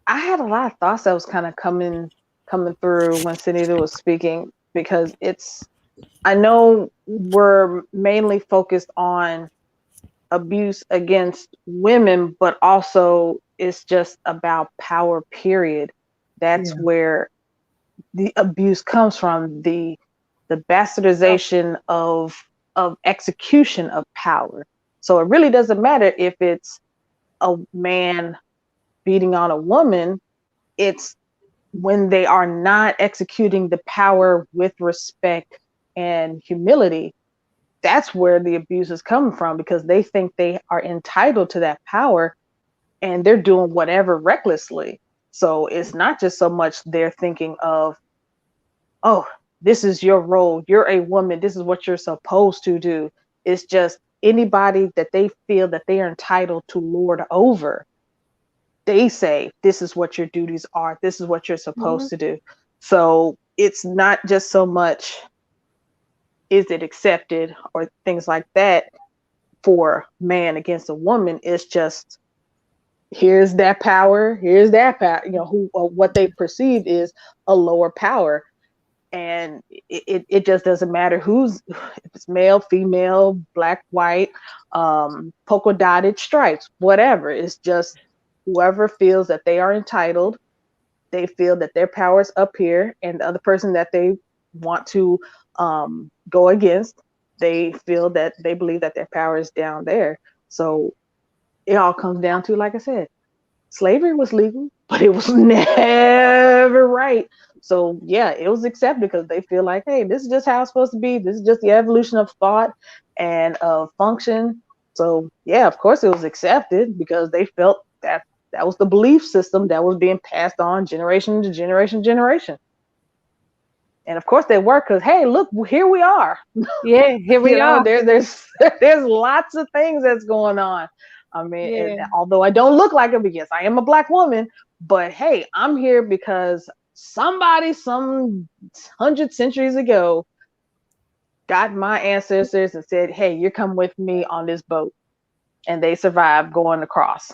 had a lot of thoughts that was kind of coming through when Sanita was speaking, because I know we're mainly focused on abuse against women, but also it's just about power, period. That's where the abuse comes from, the bastardization of execution of power. So it really doesn't matter if it's a man beating on a woman, it's when they are not executing the power with respect and humility. That's where the abuse is coming from, because they think they are entitled to that power and they're doing whatever recklessly. So it's not just so much they're thinking of, oh, this is your role. You're a woman. This is what you're supposed to do. It's just anybody that they feel that they are entitled to lord over. They say, this is what your duties are. This is what you're supposed to do. So it's not just so much, is it accepted or things like that for man against a woman. It's just, here's that power. Here's that power, who, or what they perceive is a lower power. And it just doesn't matter if it's male, female, black, white, polka dotted stripes, whatever. It's just whoever feels that they are entitled, they feel that their power is up here, and the other person that they want to go against, they feel that they believe that their power is down there. So it all comes down to, like I said, slavery was legal, but it was never right. So yeah, it was accepted because they feel like, hey, this is just how it's supposed to be. This is just the evolution of thought and of function. So yeah, of course it was accepted because they felt that that was the belief system that was being passed on generation to generation to generation. And of course they were, because hey, look, here we are. Yeah, here we are. There's lots of things that's going on. I mean, Yeah. and although I don't look like it, because I am a black woman, but hey, I'm here because somebody some 100 centuries ago got my ancestors and said, hey, you come with me on this boat. And they survived going across.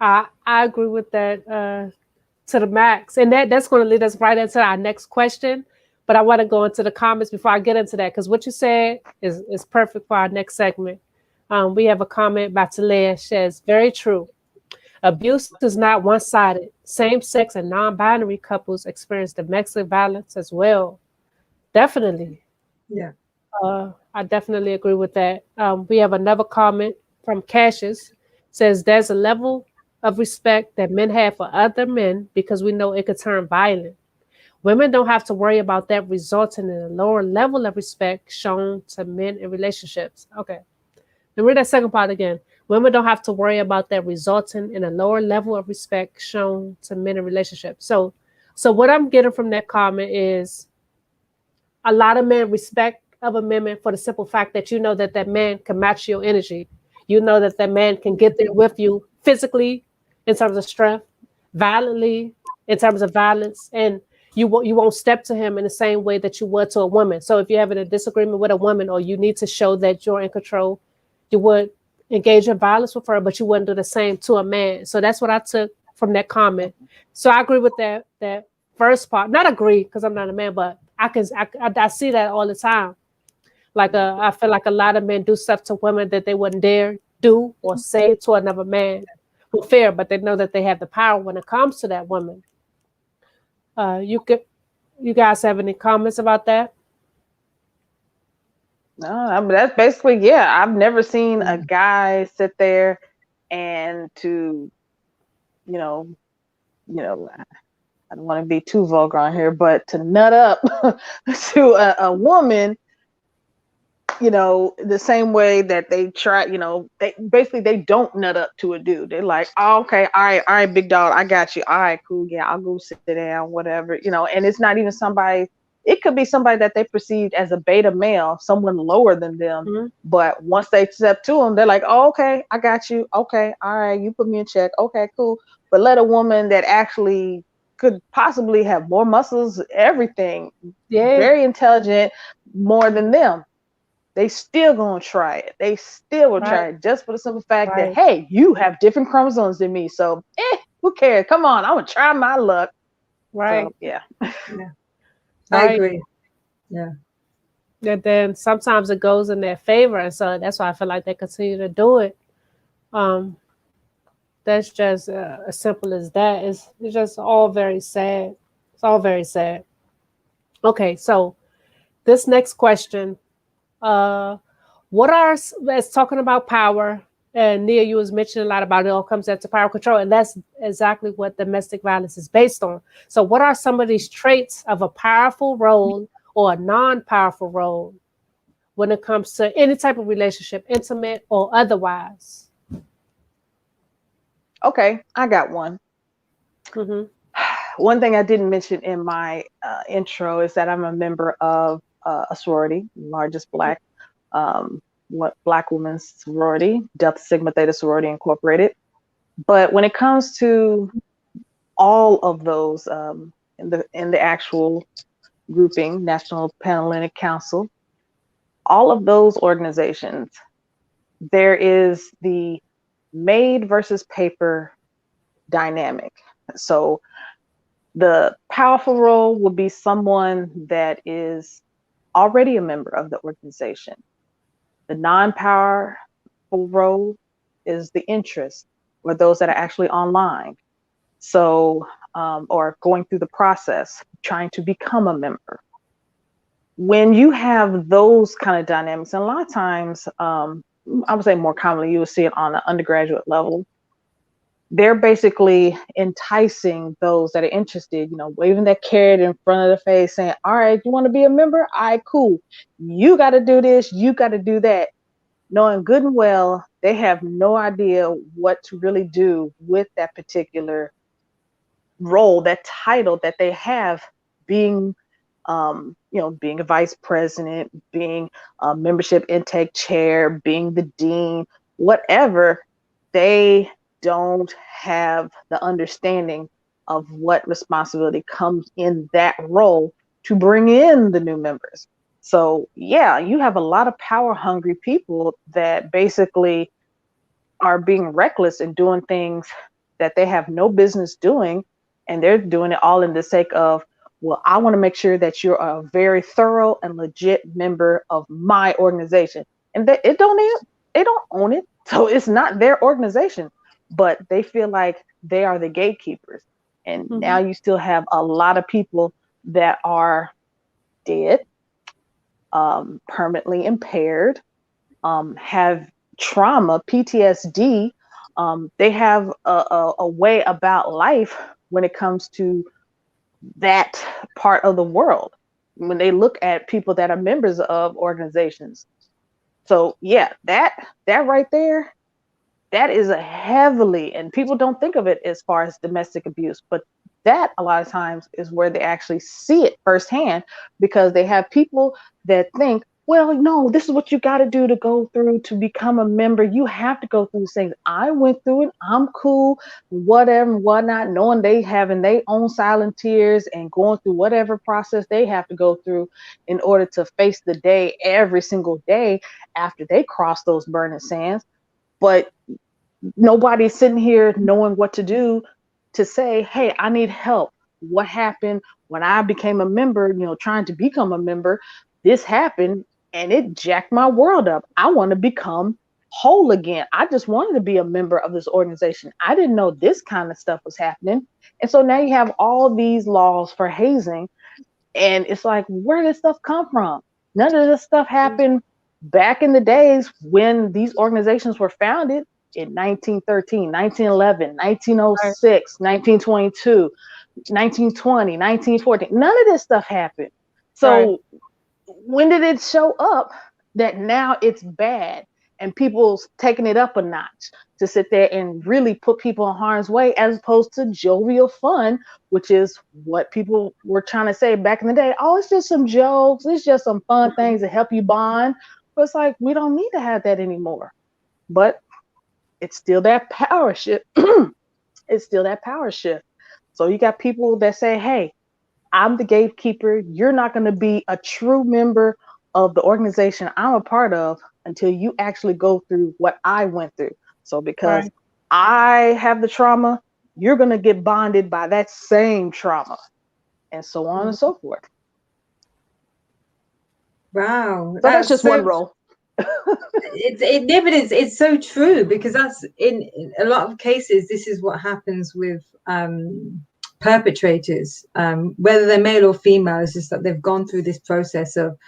I agree with that to the max. And that's going to lead us right into our next question. But I want to go into the comments before I get into that, because what you said is perfect for our next segment. We have a comment by Talia. Says, very true. Abuse is not one-sided. Same-sex and non-binary couples experience domestic violence as well. Definitely. Yeah. I definitely agree with that. We have another comment from Cassius. Says, there's a level of respect that men have for other men because we know it could turn violent. Women don't have to worry about that resulting in a lower level of respect shown to men in relationships. Okay. Now read that second part again. Women don't have to worry about that resulting in a lower level of respect shown to men in relationships. So what I'm getting from that comment is a lot of men respect other men for the simple fact that you know that that man can match your energy. You know that that man can get there with you physically in terms of strength, violently in terms of violence, and you won't step to him in the same way that you would to a woman. So if you're having a disagreement with a woman or you need to show that you're in control, you would engage in violence with her, but you wouldn't do the same to a man. So that's what I took from that comment. So I agree with that first part. Not agree because I'm not a man, but I see that all the time. Like I feel like a lot of men do stuff to women that they wouldn't dare do or say to another man who fear, but they know that they have the power when it comes to that woman. You guys have any comments about that? No, I mean, that's basically, yeah. I've never seen a guy sit there and to, I don't want to be too vulgar on here, but to nut up to a woman, the same way that they try, they don't nut up to a dude. They're like, oh, okay, all right, big dog, I got you. All right, cool, yeah, I'll go sit down, whatever, and it's not even somebody. It could be somebody that they perceived as a beta male, someone lower than them. Mm-hmm. But once they step to them, they're like, oh, okay, I got you. Okay, all right, you put me in check. Okay, cool. But let a woman that actually could possibly have more muscles, everything, very intelligent, more than them, they still gonna try it. They still will try it just for the simple fact that, hey, you have different chromosomes than me. So, who cares? Come on, I'm gonna try my luck. Right. So, yeah. I agree. Yeah. And then sometimes it goes in their favor, and so that's why I feel like they continue to do it. That's just as simple as that. It's just all very sad. It's all very sad. Okay, so this next question, let's talking about power, and Nia, you was mentioning a lot about it all comes down to power control, and that's exactly what domestic violence is based on. So what are some of these traits of a powerful role or a non-powerful role when it comes to any type of relationship, intimate or otherwise? Okay, I got one. Mm-hmm. one thing I didn't mention in my intro is that I'm a member of a sorority, largest Black women's sorority, Delta Sigma Theta Sorority Incorporated. But when it comes to all of those in the actual grouping, National Panhellenic Council, all of those organizations, there is the made versus paper dynamic. So the powerful role would be someone that is already a member of the organization. The non-powerful role is the interest, or those that are actually online. So, or going through the process, trying to become a member. When you have those kind of dynamics, and a lot of times, I would say more commonly, you will see it on an undergraduate level. They're basically enticing those that are interested, waving that carrot in front of the face saying, all right, you want to be a member? All right, cool. You got to do this. You got to do that. Knowing good and well, they have no idea what to really do with that particular role, that title that they have, being being a vice president, being a membership intake chair, being the dean, whatever. They don't have the understanding of what responsibility comes in that role to bring in the new members. So yeah, you have a lot of power hungry people that basically are being reckless and doing things that they have no business doing, and they're doing it all in the sake of, well, I want to make sure that you're a very thorough and legit member of my organization. And they don't own it. So it's not their organization, but they feel like they are the gatekeepers. And now you still have a lot of people that are dead, permanently impaired, have trauma, PTSD. They have a way about life when it comes to that part of the world, when they look at people that are members of organizations. So yeah, that right there, that is a heavily, and people don't think of it as far as domestic abuse, but that a lot of times is where they actually see it firsthand, because they have people that think, well, no, this is what you got to do to go through to become a member. You have to go through these things. I went through it. I'm cool, whatever, whatnot, knowing they having their own silent tears and going through whatever process they have to go through in order to face the day every single day after they cross those burning sands. But nobody's sitting here knowing what to do to say, hey, I need help. What happened when I became a member, trying to become a member? This happened and it jacked my world up. I want to become whole again. I just wanted to be a member of this organization. I didn't know this kind of stuff was happening. And so now you have all these laws for hazing. And it's like, where did this stuff come from? None of this stuff happened back in the days when these organizations were founded in 1913, 1911, 1906, 1922, 1920, 1914. None of this stuff happened. So when did it show up that now it's bad and people's taking it up a notch to sit there and really put people in harm's way, as opposed to jovial fun, which is what people were trying to say back in the day? Oh, it's just some jokes. It's just some fun things to help you bond. But it's like, we don't need to have that anymore. But it's still that power shift. It's still that power shift. So you got people that say, hey, I'm the gatekeeper. You're not going to be a true member of the organization I'm a part of until you actually go through what I went through. So because I have the trauma, you're going to get bonded by that same trauma, and so on and so forth. Wow. So that's just one role. It's so true, because that's in a lot of cases, this is what happens with perpetrators, whether they're male or female. It's just that they've gone through this process of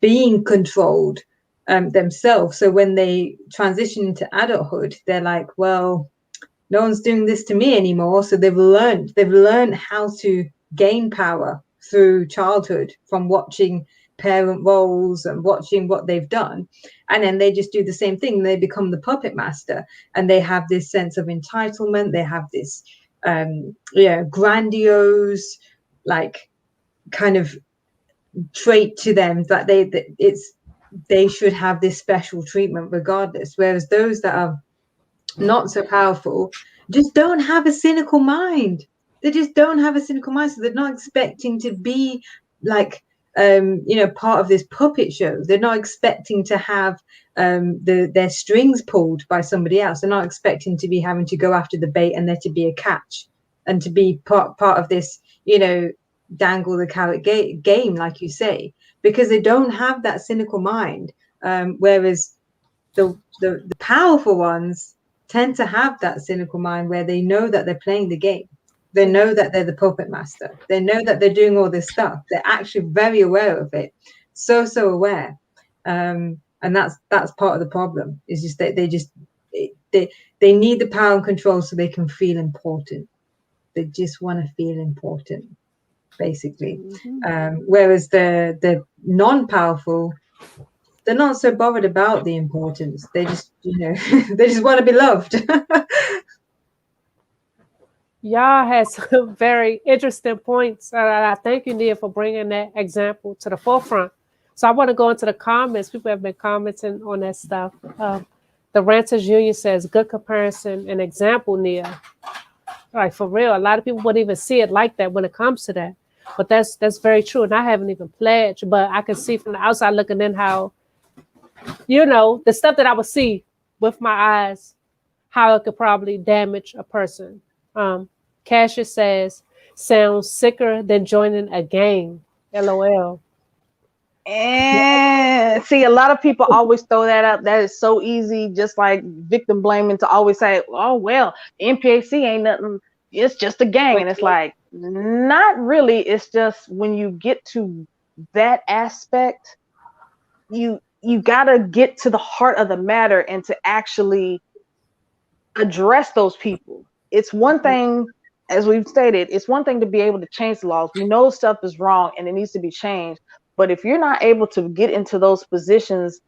being controlled themselves. So when they transition into adulthood, they're like, well, no one's doing this to me anymore. So they've learned how to gain power through childhood, from watching parent roles and watching what they've done, and then they just do the same thing. They become the puppet master, and they have this sense of entitlement. They have this grandiose, like, kind of trait to them that they should have this special treatment regardless. Whereas those that are not so powerful just don't have a cynical mind. They just don't have a cynical mind, so they're not expecting to be like part of this puppet show. They're not expecting to have their strings pulled by somebody else. They're not expecting to be having to go after the bait and there to be a catch and to be part of this, dangle the carrot game, like you say, because they don't have that cynical mind. Whereas the powerful ones tend to have that cynical mind where they know that they're playing the game. They know that they're the puppet master. They know that they're doing all this stuff. They're actually very aware of it. So aware. And that's part of the problem. Is just that they need the power and control so they can feel important. They just want to feel important, basically. Whereas the non-powerful, they're not so bothered about the importance. They just, they just want to be loved. Y'all had some very interesting points. I thank you, Nia, for bringing that example to the forefront. So I want to go into the comments. People have been commenting on that stuff. The Renters Union says, good comparison and example, Nia. Like, for real, a lot of people wouldn't even see it like that when it comes to that. But that's very true. And I haven't even pledged, but I can see from the outside looking in how, the stuff that I would see with my eyes, how it could probably damage a person. Cassius says, sounds sicker than joining a gang. LOL. And see, a lot of people always throw that up. That is so easy, just like victim blaming, to always say, oh, well, MPAC ain't nothing. It's just a gang. And it's like, not really. It's just when you get to that aspect, you got to get to the heart of the matter and to actually address those people. It's one thing, as we've stated, it's one thing to be able to change the laws. We know stuff is wrong and it needs to be changed. But if you're not able to get into those positions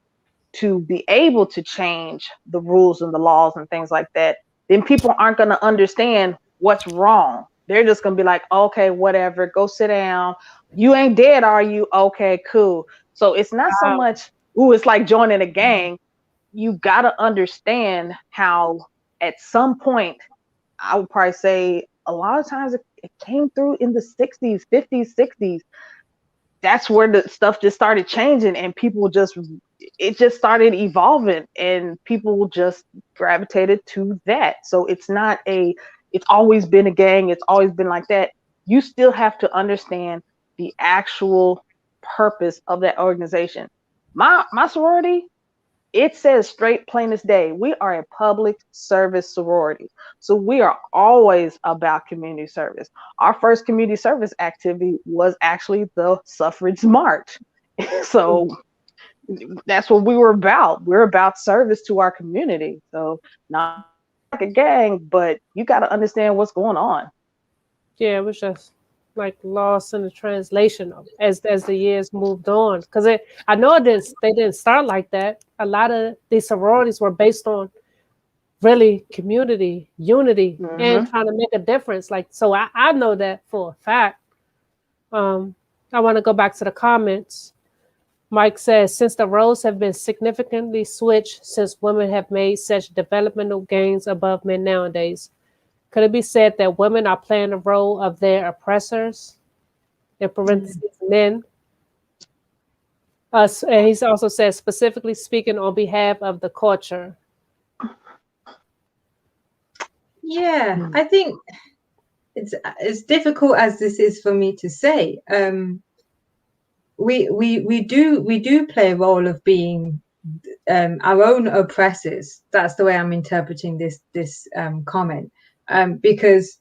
to be able to change the rules and the laws and things like that, then people aren't going to understand what's wrong. They're just going to be like, okay, whatever, go sit down. You ain't dead, are you? Okay, cool. So it's not so much, it's like joining a gang. You got to understand how at some point, I would probably say a lot of times it came through in the 60s, 50s, 60s. That's where the stuff just started changing and people it just started evolving and people just gravitated to that. So it's always been a gang. It's always been like that. You still have to understand the actual purpose of that organization. My sorority, it says straight plain as day, we are a public service sorority. So we are always about community service. Our first community service activity was actually the suffrage march. So that's what we were about. We're about service to our community. So not like a gang, but you got to understand what's going on. Yeah, it was just like lost in the translation as the years moved on. Because I know they didn't start like that. A lot of these sororities were based on really community, unity, and trying to make a difference. Like, so I know that for a fact. I want to go back to the comments. Mike says, since the roles have been significantly switched since women have made such developmental gains above men nowadays, could it be said that women are playing the role of their oppressors, in parentheses, men? And he also says, specifically speaking on behalf of the culture. Yeah, I think it's as difficult as this is for me to say. We do play a role of being our own oppressors. That's the way I'm interpreting this comment. Because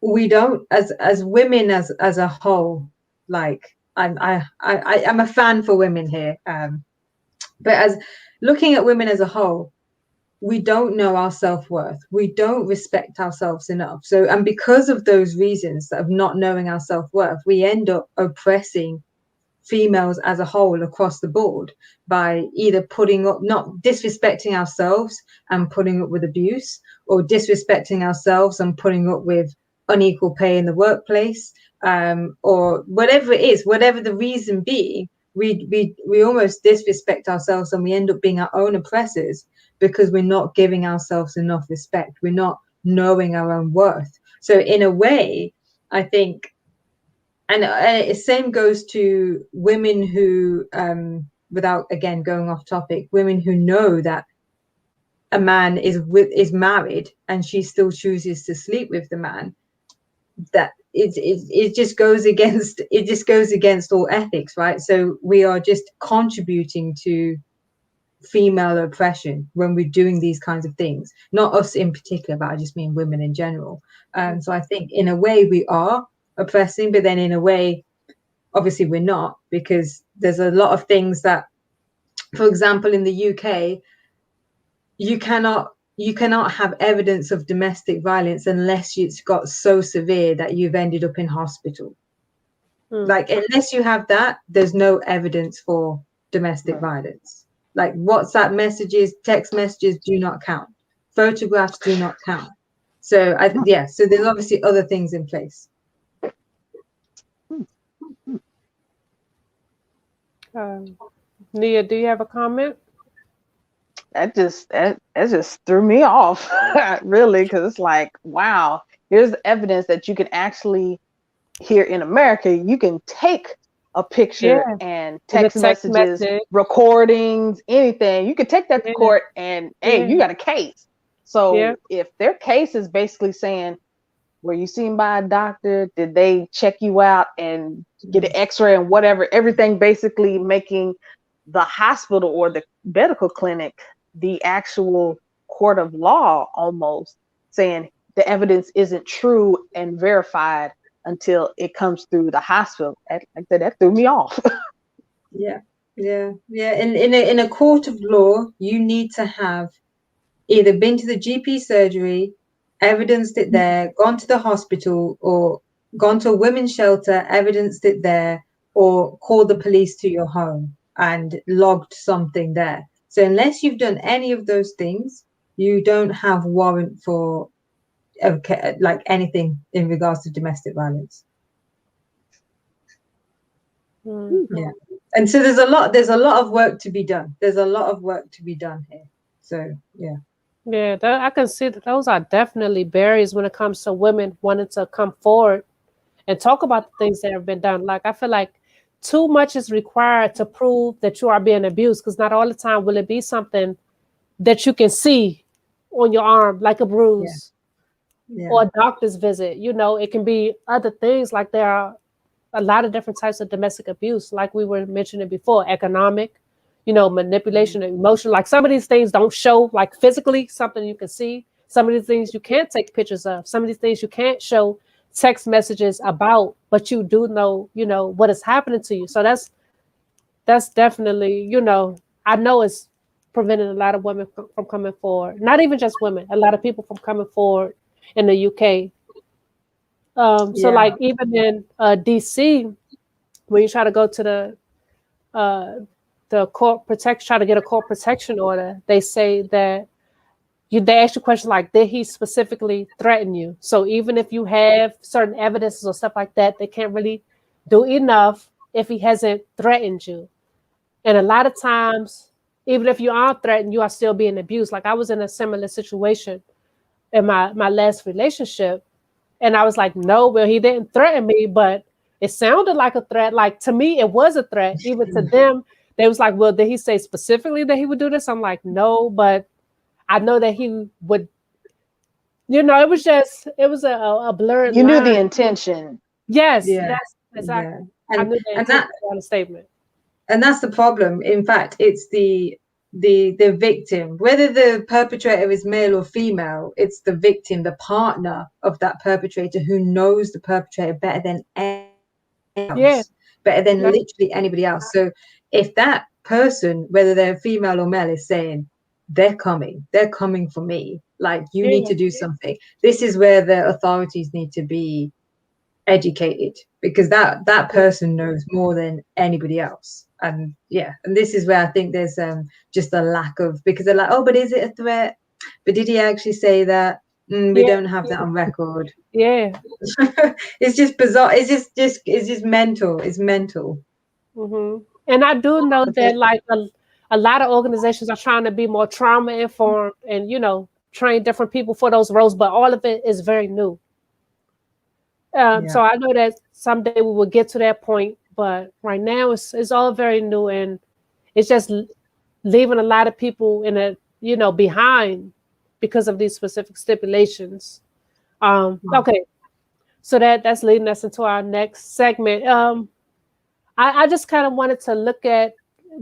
we don't, as women as a whole, like I'm a fan for women here, but as looking at women as a whole, we don't know our self-worth. We don't respect ourselves enough. So, and because of those reasons of not knowing our self-worth, we end up oppressing females as a whole across the board by either putting up, not disrespecting ourselves and putting up with abuse, or disrespecting ourselves and putting up with unequal pay in the workplace, or whatever it is, whatever the reason be, we almost disrespect ourselves and we end up being our own oppressors because we're not giving ourselves enough respect. We're not knowing our own worth. So in a way, I think, and the same goes to women who, without again going off topic, women who know that a man is married and she still chooses to sleep with the man, that it just goes against all ethics, right? So we are just contributing to female oppression when we're doing these kinds of things. Not us in particular, but I just mean women in general. So I think in a way we are oppressing, but then in a way, obviously we're not, because there's a lot of things that, for example, in the UK, you cannot have evidence of domestic violence unless it's got so severe that you've ended up in hospital. Like, unless you have that, there's no evidence for domestic violence. Like WhatsApp messages, text messages do not count. Photographs do not count. So so there's obviously other things in place. Nia, do you have a comment? That just threw me off, really, because it's like, wow, here's evidence that you can actually, here in America, you can take a picture and text messages, recordings, anything. You can take that to court and, hey, you got a case. So if their case is basically saying, were you seen by a doctor? Did they check you out and get an x-ray and whatever? Everything basically making the hospital or the medical clinic the actual court of law, almost saying the evidence isn't true and verified until it comes through the hospital. Like that threw me off. Yeah. In a court of law, you need to have either been to the GP surgery, evidenced it there, gone to the hospital, or gone to a women's shelter, evidenced it there, or called the police to your home and logged something there. So unless you've done any of those things, you don't have warrant for like anything in regards to domestic violence. Yeah. And so there's a lot of work to be done. There's a lot of work to be done here. So yeah, I can see that those are definitely barriers when it comes to women wanting to come forward and talk about the things that have been done. Like, I feel like too much is required to prove that you are being abused, because not all the time will it be something that you can see on your arm, like a bruise or a doctor's visit. You know, it can be other things. Like, there are a lot of different types of domestic abuse, like we were mentioning before, economic, you know, manipulation and emotion. Like, some of these things don't show like physically, something you can see. Some of these things you can't take pictures of. Some of these things you can't show text messages about, but you do know, you know, what is happening to you. So that's definitely, you know, I know it's preventing a lot of women from coming forward. Not even just women, a lot of people from coming forward in the UK. So like even in DC, when you try to go to the court protection, try to get a court protection order, they say that they ask you questions like, did he specifically threaten you? So even if you have certain evidences or stuff like that, they can't really do enough if he hasn't threatened you. And a lot of times, even if you aren't threatened, you are still being abused. Like, I was in a similar situation in my last relationship. And I was like, no, well, he didn't threaten me, but it sounded like a threat. Like, to me, it was a threat. Even to them, they was like, well, did he say specifically that he would do this? I'm like, no, but I know that he would, you know, it was a blurred You line. knew the intention. Yes, exactly. And, I knew the intention on the statement. And that's the problem. In fact, it's the victim, whether the perpetrator is male or female, it's the victim, the partner of that perpetrator, who knows the perpetrator better than anyone else, better than literally anybody else. So if that person, whether they're female or male, is saying, they're coming for me, like, you need to do something, this is where the authorities need to be educated, because that person knows more than anybody else. And this is where I think there's just a lack of, because they're like, oh, but is it a threat? But did he actually say that? We don't have that on record. Yeah. It's just bizarre. It's just mental. It's mental. Mm-hmm. And I do know that like a lot of organizations are trying to be more trauma informed and, you know, train different people for those roles, but all of it is very new. So I know that someday we will get to that point, but right now it's all very new, and it's just leaving a lot of people in a, you know, behind because of these specific stipulations. Okay, so that's leading us into our next segment. I just kind of wanted to look at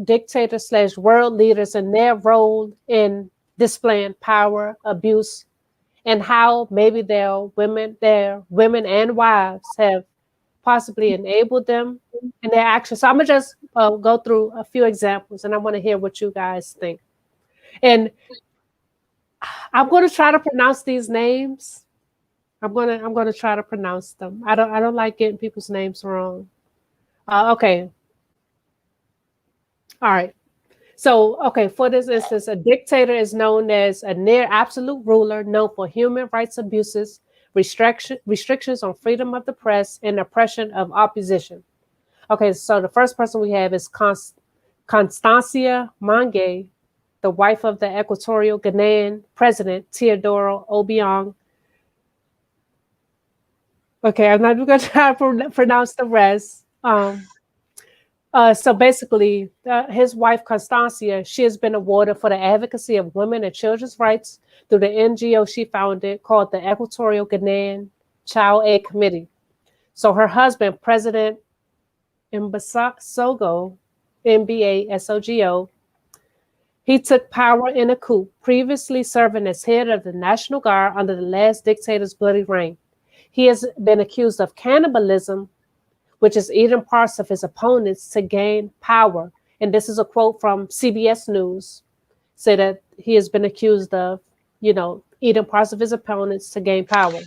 dictators / world leaders and their role in displaying power, abuse, and how maybe their women and wives have possibly enabled them in their actions. So I'm gonna just go through a few examples, and I want to hear what you guys think. And I'm going to try to pronounce these names. I'm gonna try to pronounce them. I don't like getting people's names wrong. Okay. All right. So, okay, for this instance, a dictator is known as a near absolute ruler known for human rights abuses, restrictions on freedom of the press, and oppression of opposition. Okay, so the first person we have is Constancia Mange, the wife of the Equatorial Guinean president, Teodoro Obiang. Okay, I'm not going to try to pronounce the rest. So basically, his wife, Constancia, she has been awarded for the advocacy of women and children's rights through the NGO she founded called the Equatorial Guinean Child Aid Committee. So her husband, President Mbasogo, Mbasogo, he took power in a coup, previously serving as head of the National Guard under the last dictator's bloody reign. He has been accused of cannibalism, which is eating parts of his opponents to gain power. And this is a quote from CBS News, say that he has been accused of, you know, eating parts of his opponents to gain power.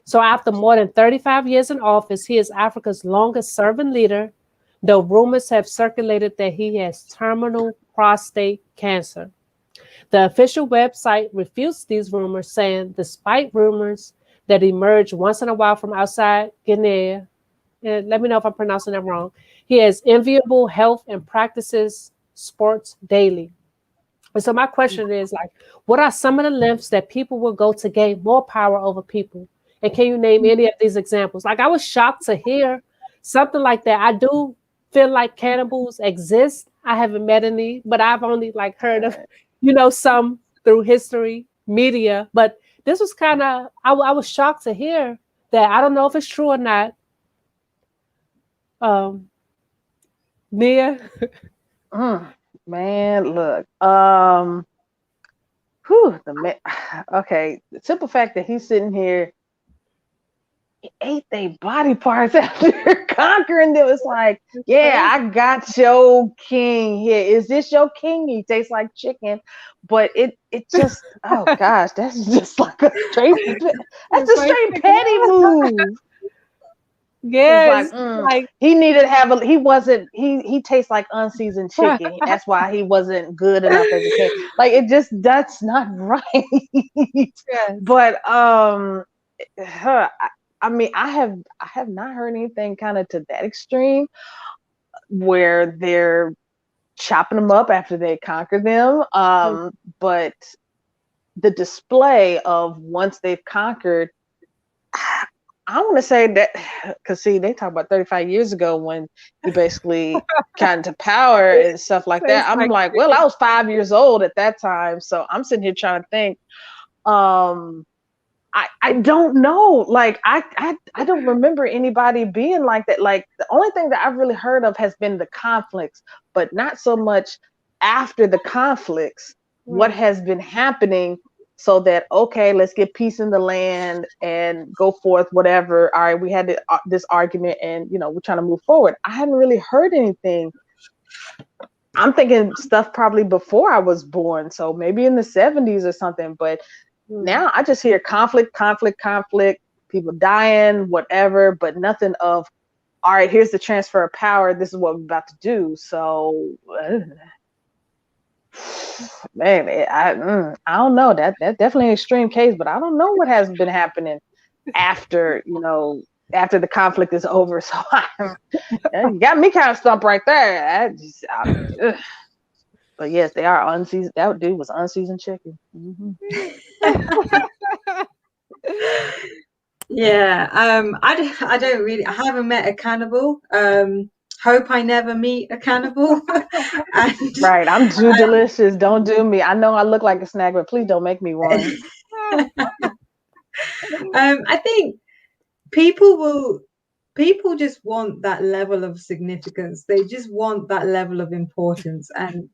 So after more than 35 years in office, he is Africa's longest serving leader, though rumors have circulated that he has terminal prostate cancer. The official website refutes these rumors, saying despite rumors that emerge once in a while from outside Guinea, and let me know if I'm pronouncing that wrong, he has enviable health and practices sports daily. And so my question is, like, what are some of the lengths that people will go to gain more power over people? And can you name any of these examples? Like, I was shocked to hear something like that. I do feel like cannibals exist. I haven't met any, but I've only like heard of, you know, some through history, media. But this was kind of, I was shocked to hear that. I don't know if it's true or not. Nia? Man, look. Okay, the simple fact that he's sitting here, he ate their body parts after conquering them. It's like, yeah, I got your king here. Is this your king? He tastes like chicken, but it just, oh gosh, that's just like a straight, that's a straight petty move. Yes, like he needed to have he tastes like unseasoned chicken. That's why he wasn't good enough as a king. Like, it just, that's not right. Yes. But I mean, I have not heard anything kind of to that extreme where they're chopping them up after they conquer them. But the display of once they've conquered, I want to say that, because see, they talk about 35 years ago when he basically got into power and stuff like that. I'm like, well, I was 5 years old at that time, so I'm sitting here trying to think. I don't know. Like, I don't remember anybody being like that. Like, the only thing that I've really heard of has been the conflicts, but not so much after the conflicts. What has been happening so that, okay, let's get peace in the land and go forth, whatever. All right, we had this argument and, you know, we're trying to move forward. I haven't really heard anything. I'm thinking stuff probably before I was born, so maybe in the 70s or something. But now I just hear conflict, people dying, whatever, but nothing of, all right, here's the transfer of power. This is what we're about to do. So, man, I don't know. That's definitely an extreme case, but I don't know what has been happening after, after the conflict is over. So you got me kind of stumped right there. But yes, they are unseasoned. That dude was unseasoned chicken. Yeah, I don't really, I haven't met a cannibal. Hope I never meet a cannibal. And Right, I'm too delicious. Don't do me. I know I look like a snack, but please don't make me one. I think people just want that level of significance. They just want that level of importance, and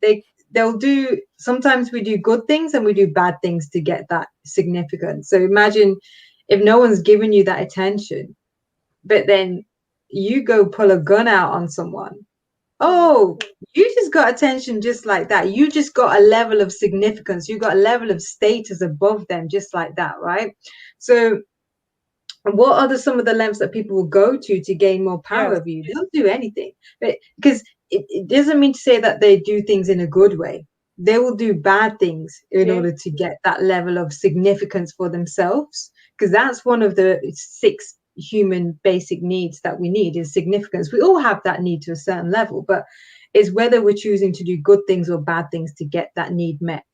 they'll do, sometimes we do good things and we do bad things to get that significance. So imagine if no one's giving you that attention, but then you go pull a gun out on someone. Oh, you just got attention just like that. You just got a level of significance. You got a level of status above them just like that, right? So what are some of the lengths that people will go to gain more power over you? They'll do anything, but because it doesn't mean to say that they do things in a good way. They will do bad things in order to get that level of significance for themselves, because that's one of the 6 human basic needs that we need is significance. We all have that need to a certain level, but it's whether we're choosing to do good things or bad things to get that need met.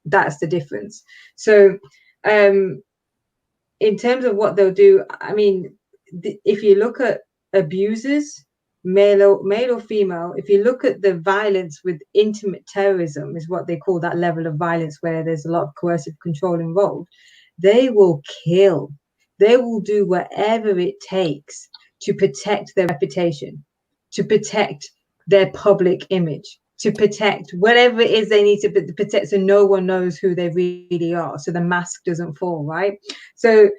That's the difference. So in terms of what they'll do, I mean, if you look at abusers, male or female, if you look at the violence with intimate terrorism, is what they call that level of violence where there's a lot of coercive control involved, they will kill. They will do whatever it takes to protect their reputation, to protect their public image, to protect whatever it is they need to protect, so no one knows who they really are, so the mask doesn't fall, right? So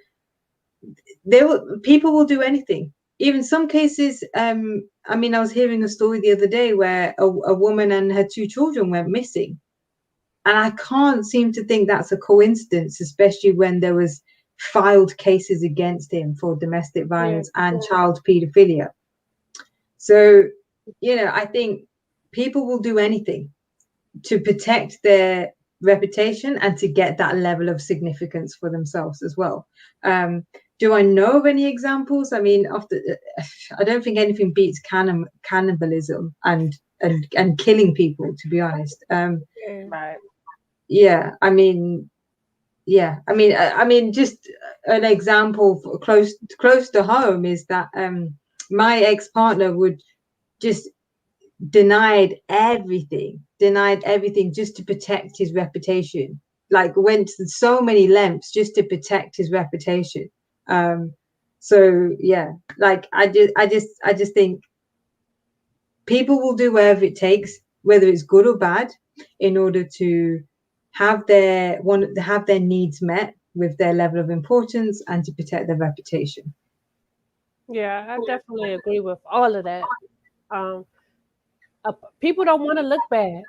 people will do anything. Even some cases, I mean, I was hearing a story the other day where a woman and her 2 children went missing, and I can't seem to think that's a coincidence, especially when there was filed cases against him for domestic violence and child pedophilia. So, I think people will do anything to protect their reputation and to get that level of significance for themselves as well. Do I know of any examples? I mean, I don't think anything beats cannibalism and killing people, to be honest. Right. Yeah, I mean, just an example close to home is that my ex-partner would just denied everything just to protect his reputation, like went to so many lengths just to protect his reputation. So yeah, like I just think people will do whatever it takes, whether it's good or bad, in order to have their needs met with their level of importance and to protect their reputation. Yeah, I definitely agree with all of that. People don't want to look bad.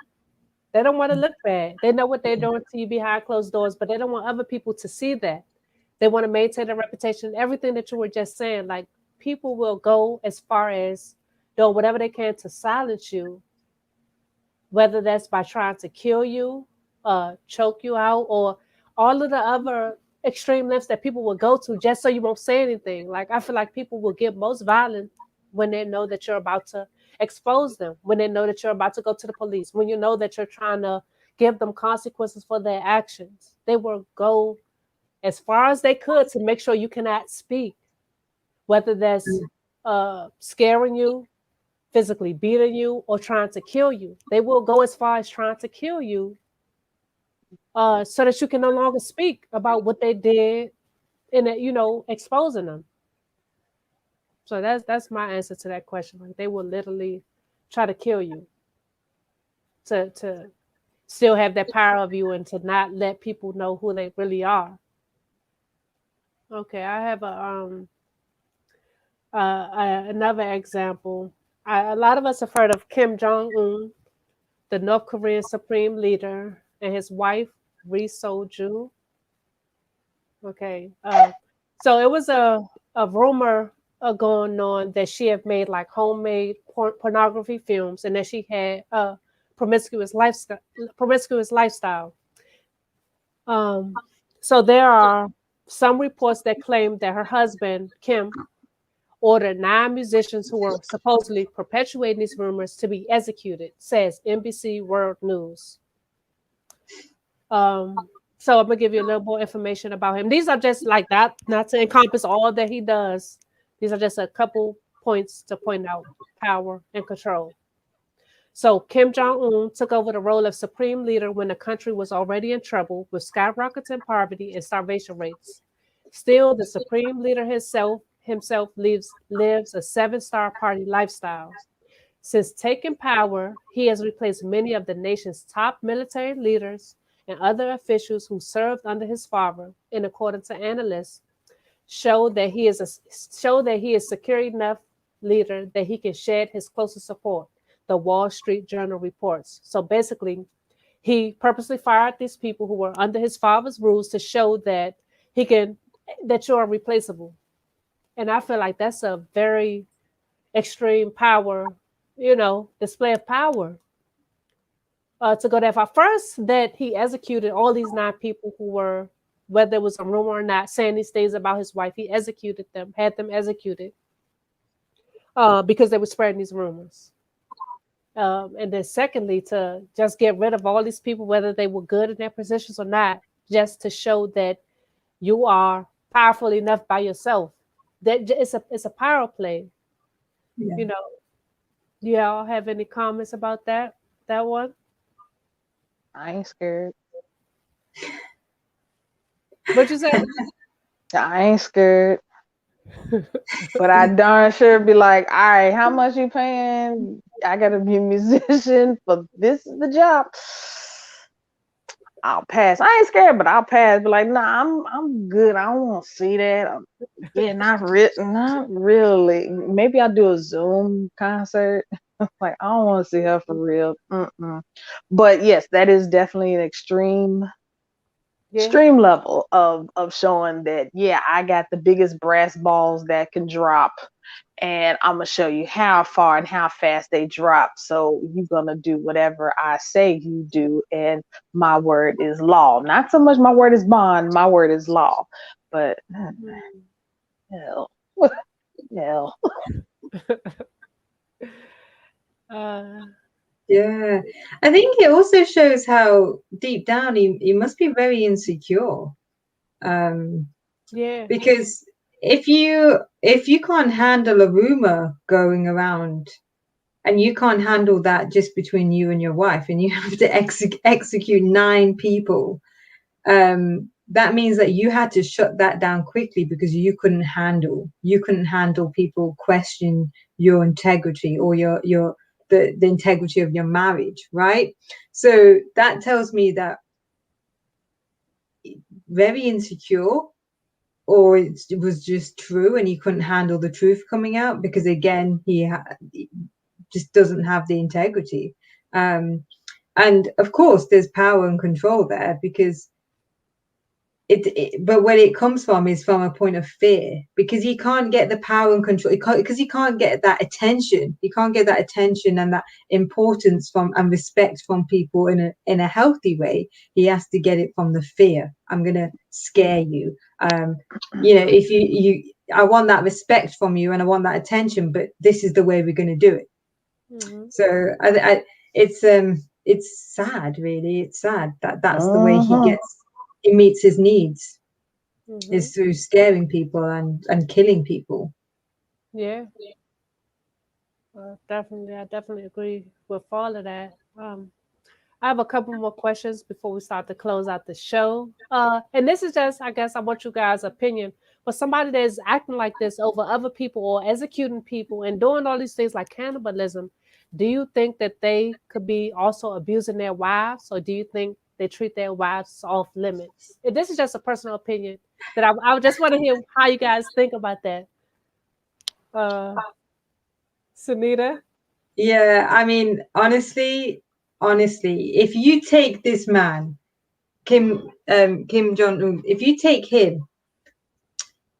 They don't want to look bad. They know what they're doing to you behind closed doors, but they don't want other people to see that. They want to maintain their reputation. Everything that you were just saying, like people will go as far as doing whatever they can to silence you, whether that's by trying to kill you, choke you out, or all of the other extreme lengths that people will go to just so you won't say anything. Like I feel like people will get most violent when they know that you're about to expose them, when they know that you're about to go to the police, when you know that you're trying to give them consequences for their actions. They will go as far as they could to make sure you cannot speak, whether that's scaring you, physically beating you, or trying to kill you. They will go as far as trying to kill you so that you can no longer speak about what they did and, exposing them. So that's my answer to that question. Like they will literally try to kill you to still have that power of you and to not let people know who they really are. Okay, I have another example. A lot of us have heard of Kim Jong-un, the North Korean supreme leader, and his wife Ri Sol-ju. Okay, So it was a rumor going on that she had made like homemade pornography films, and that she had a promiscuous lifestyle. Promiscuous lifestyle. Um, so there are some reports that claim that her husband Kim ordered 9 musicians who were supposedly perpetuating these rumors to be executed, says NBC World News. So I'm gonna give you a little more information about him. These are just like that, not to encompass all that he does. These are just a couple points to point out power and control. So Kim Jong-un took over the role of supreme leader when the country was already in trouble with skyrocketing poverty and starvation rates. Still, the supreme leader himself lives a 7-star party lifestyle. Since taking power, he has replaced many of the nation's top military leaders and other officials who served under his father, and according to analysts, show that he is secure enough leader that he can shed his closest support. The Wall Street Journal reports. So basically, he purposely fired these people who were under his father's rules to show that that you are replaceable. And I feel like that's a very extreme power, display of power. To go that far. First, that he executed all these 9 people who were, whether it was a rumor or not, saying these things about his wife. He executed them, had them executed, because they were spreading these rumors. And then secondly, to just get rid of all these people, whether they were good in their positions or not, just to show that you are powerful enough by yourself. That it's a power play. Yeah. Do y'all have any comments about that one? I ain't scared. What you say? I ain't scared. But I darn sure be like, all right, how much you paying? I gotta be a musician for this is the job. I'll pass. I ain't scared, but I'll pass. Be like, nah, I'm good. I don't want to see that. Not really. Maybe I'll do a Zoom concert. Like, I don't want to see her for real. But yes, that is definitely an extreme level of showing that, yeah, I got the biggest brass balls that can drop, and I'm gonna show you how far and how fast they drop. So you're gonna do whatever I say you do, and my word is law. Not so much my word is bond, my word is law. But hell. Hell. Yeah, I think it also shows how deep down he must be very insecure. Because if you can't handle a rumor going around, and you can't handle that just between you and your wife, and you have to execute 9 people, that means that you had to shut that down quickly because you couldn't handle people question your integrity or the integrity of your marriage, right? So that tells me that very insecure, or it was just true and he couldn't handle the truth coming out, because again, he just doesn't have the integrity. And of course there's power and control there, because but where it comes from is from a point of fear, because he can't get the power and control, because he can't get that attention. He can't get that attention and that importance and respect from people in a healthy way. He has to get it from the fear. I'm gonna scare you. If you I want that respect from you and I want that attention, but this is the way we're going to do it. So it's sad, really. It's sad that's the way he meets his needs, is through scaring people and killing people. Yeah. Definitely, I definitely agree with all of that. I have a couple more questions before we start to close out the show. And this is just, I guess, I want you guys' opinion. But somebody that is acting like this over other people or executing people and doing all these things like cannibalism, do you think that they could be also abusing their wives, or do you think they treat their wives off limits? And this is just a personal opinion that I just want to hear how you guys think about that. Sanita? Yeah, I mean, honestly, if you take this man, Kim Jong-un, if you take him,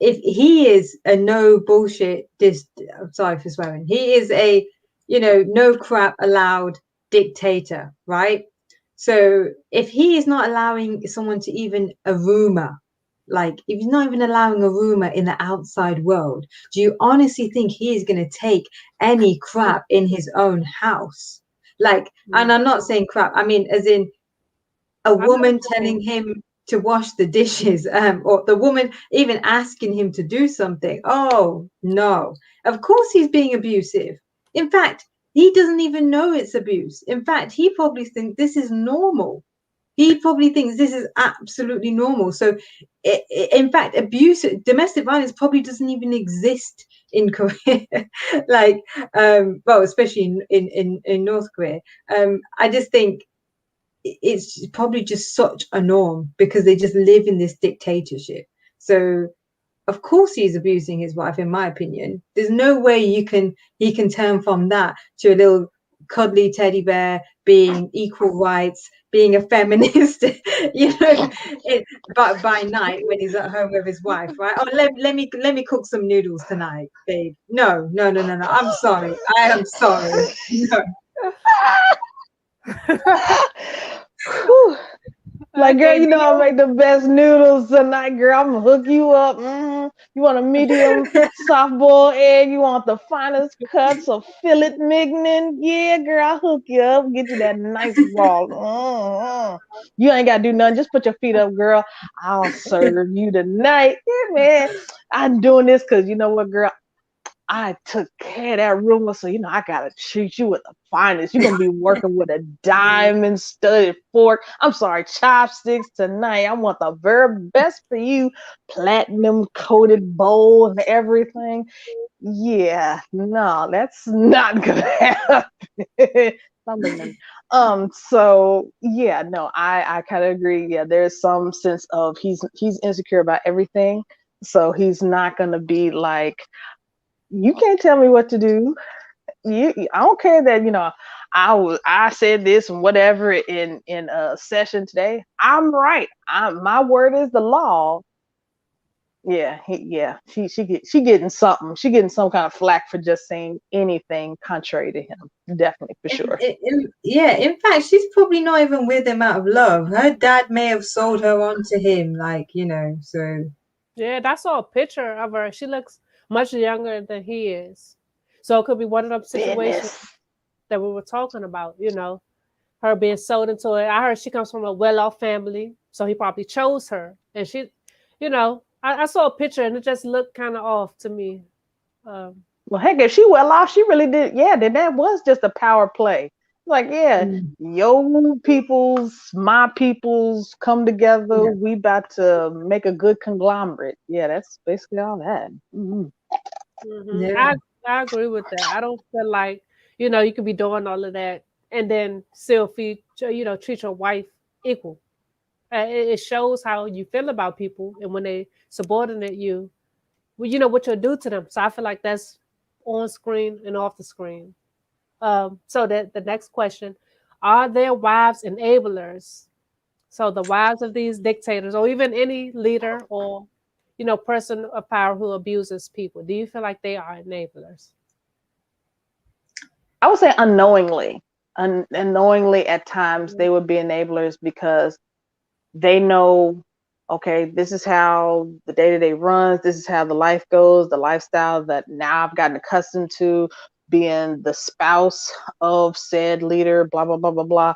if he is a no bullshit, I'm sorry for swearing, he is a, you know, no crap allowed dictator, right? So if he is not allowing someone to even a rumor, like if he's not even allowing a rumor in the outside world, do you honestly think he is going to take any crap in his own house? Like, and I'm not saying crap, I mean as in a woman telling him to wash the dishes, or the woman even asking him to do something. Oh no, of course he's being abusive. In fact, he doesn't even know it's abuse. In fact, he probably thinks this is normal. He probably thinks this is absolutely normal. So in fact, abuse, domestic violence probably doesn't even exist in Korea. Like well, especially in North Korea. I just think it's probably just such a norm because they just live in this dictatorship. So of course he's abusing his wife, in my opinion. There's no way he can turn from that to a little cuddly teddy bear, being equal rights, being a feminist, you know, but by night when he's at home with his wife, right? Oh, let me cook some noodles tonight, babe. No. I'm sorry. I am sorry. No. Like, girl, you know I make the best noodles tonight, girl. I'm gonna hook you up. You want a medium soft boiled egg? You want the finest cuts of fillet mignon? Yeah, girl, I'll hook you up. Get you that nice raw. You ain't gotta do nothing. Just put your feet up, girl. I'll serve you tonight. Yeah, man. I'm doing this because you know what, girl? I took care of that rumor, so you know I gotta treat you with the finest. You're gonna be working with a diamond-studded fork. I'm sorry, chopsticks tonight. I want the very best for you, platinum-coated bowl and everything. Yeah, no, that's not gonna happen. So yeah, no, I kind of agree. Yeah, there's some sense of he's insecure about everything, so he's not gonna be like, you can't tell me what to do. I don't care that, you know, I said this and whatever in a session today. I'm right. My word is the law. Yeah, she getting something. She getting some kind of flack for just saying anything contrary to him. Definitely, for sure. Yeah, in fact, she's probably not even with him out of love. Her dad may have sold her on to him, like, you know, so. Yeah, I saw a picture of her. She looks much younger than he is. So it could be one of those situations that we were talking about, you know, her being sold into it. I heard she comes from a well-off family, so he probably chose her. And she, you know, I saw a picture and it just looked kind of off to me. Well, heck, if she well off, she really did. Yeah, then that was just a power play. Like, yeah, your peoples, my peoples come together. Yeah. We about to make a good conglomerate. Yeah, that's basically all that. Yeah. I agree with that. I don't feel like, you know, you could be doing all of that and then still treat your wife equal. It shows how you feel about people, and when they subordinate you, well, you know what you'll do to them. So I feel like that's on screen and off the screen. So that the next question: are their wives enablers? So the wives of these dictators, or even any leader or, you know, person of power who abuses people, do you feel like they are enablers? I would say unknowingly. Unknowingly, at times they would be enablers because they know, okay, this is how the day-to-day runs. This is how the life goes, the lifestyle that now I've gotten accustomed to, being the spouse of said leader, blah, blah, blah, blah, blah.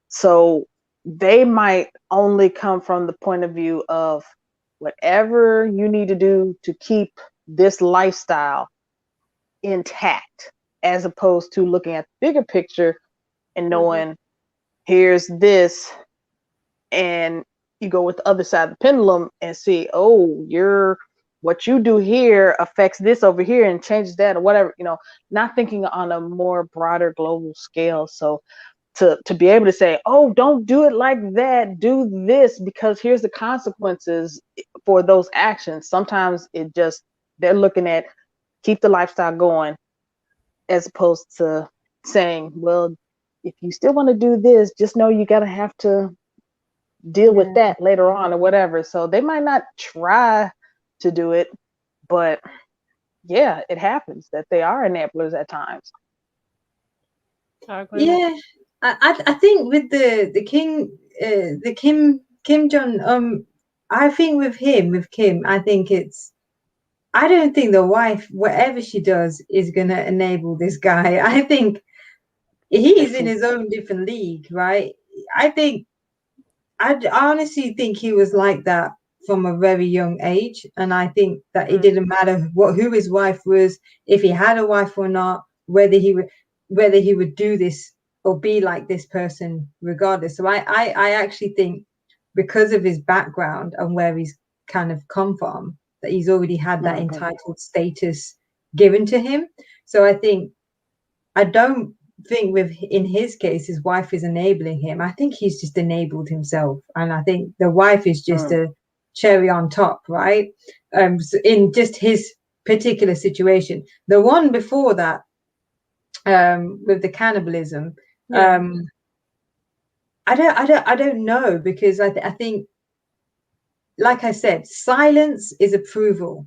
So they might only come from the point of view of whatever you need to do to keep this lifestyle intact, as opposed to looking at the bigger picture and knowing here's this, and you go with the other side of the pendulum and see, oh, what you do here affects this over here and changes that or whatever, you know, not thinking on a more broader global scale. So to be able to say, oh, don't do it like that, do this because here's the consequences for those actions. Sometimes they're looking at keep the lifestyle going, as opposed to saying, well, if you still want to do this, just know you gotta have to deal with that later on or whatever. So they might not try to do it, But yeah, it happens that they are enablers at times. I agree. Yeah, I think with the Kim Jong I think with Kim, I think I don't think the wife, whatever she does, is gonna enable this guy. I think he's in his own different league, right? I think I honestly think he was like that from a very young age, and I think that it didn't matter who his wife was, if he had a wife or not, whether he would do this or be like this person regardless. So I actually think because of his background and where he's kind of come from, that he's already had that entitled status given to him. So I don't think in his case his wife is enabling him. I think he's just enabled himself, and I think the wife is just a cherry on top, right? So in just his particular situation. The one before that, with the cannibalism, I don't know, because I think, like I said, silence is approval.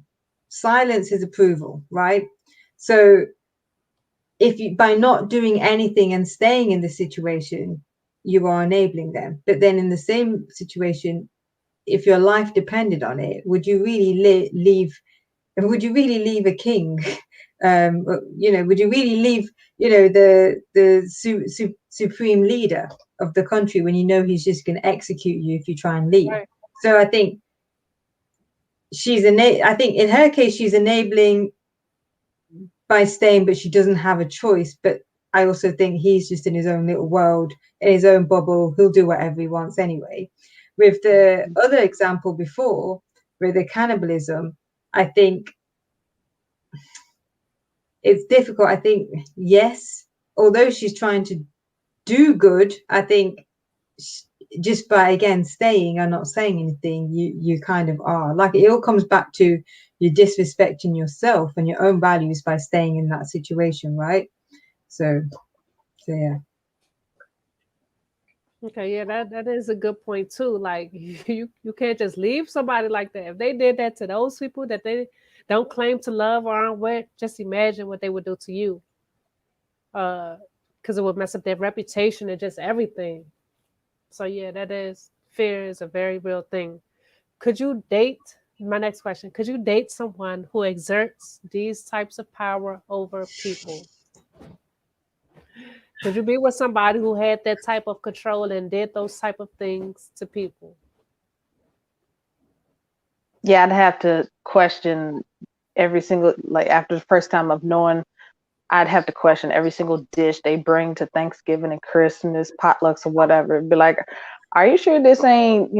Silence is approval, right? So if you, by not doing anything and staying in the situation, you are enabling them. But then in the same situation, if your life depended on it, would you really leave? Would you really leave a king? Would you really leave, the supreme leader of the country when you know he's just going to execute you if you try and leave? Right. So I think I think in her case she's enabling by staying, but she doesn't have a choice. But I also think he's just in his own little world, in his own bubble. He'll do whatever he wants anyway. With the other example before, with the cannibalism, I think it's difficult. I think, yes, although she's trying to do good, I think just by, again, staying and not saying anything, you kind of are. Like, it all comes back to you disrespecting yourself and your own values by staying in that situation, right? So yeah. Okay, yeah, that is a good point too. Like you can't just leave somebody like that. If they did that to those people that they don't claim to love or aren't with, just imagine what they would do to you. Because it would mess up their reputation and just everything. So yeah, fear is a very real thing. Could you date? My next question: could you date someone who exerts these types of power over people? Could you be with somebody who had that type of control and did those type of things to people? Yeah, I'd have to question every single, like after the first time of knowing, I'd have to question every single dish they bring to Thanksgiving and Christmas, potlucks or whatever. Be like, are you sure this ain't,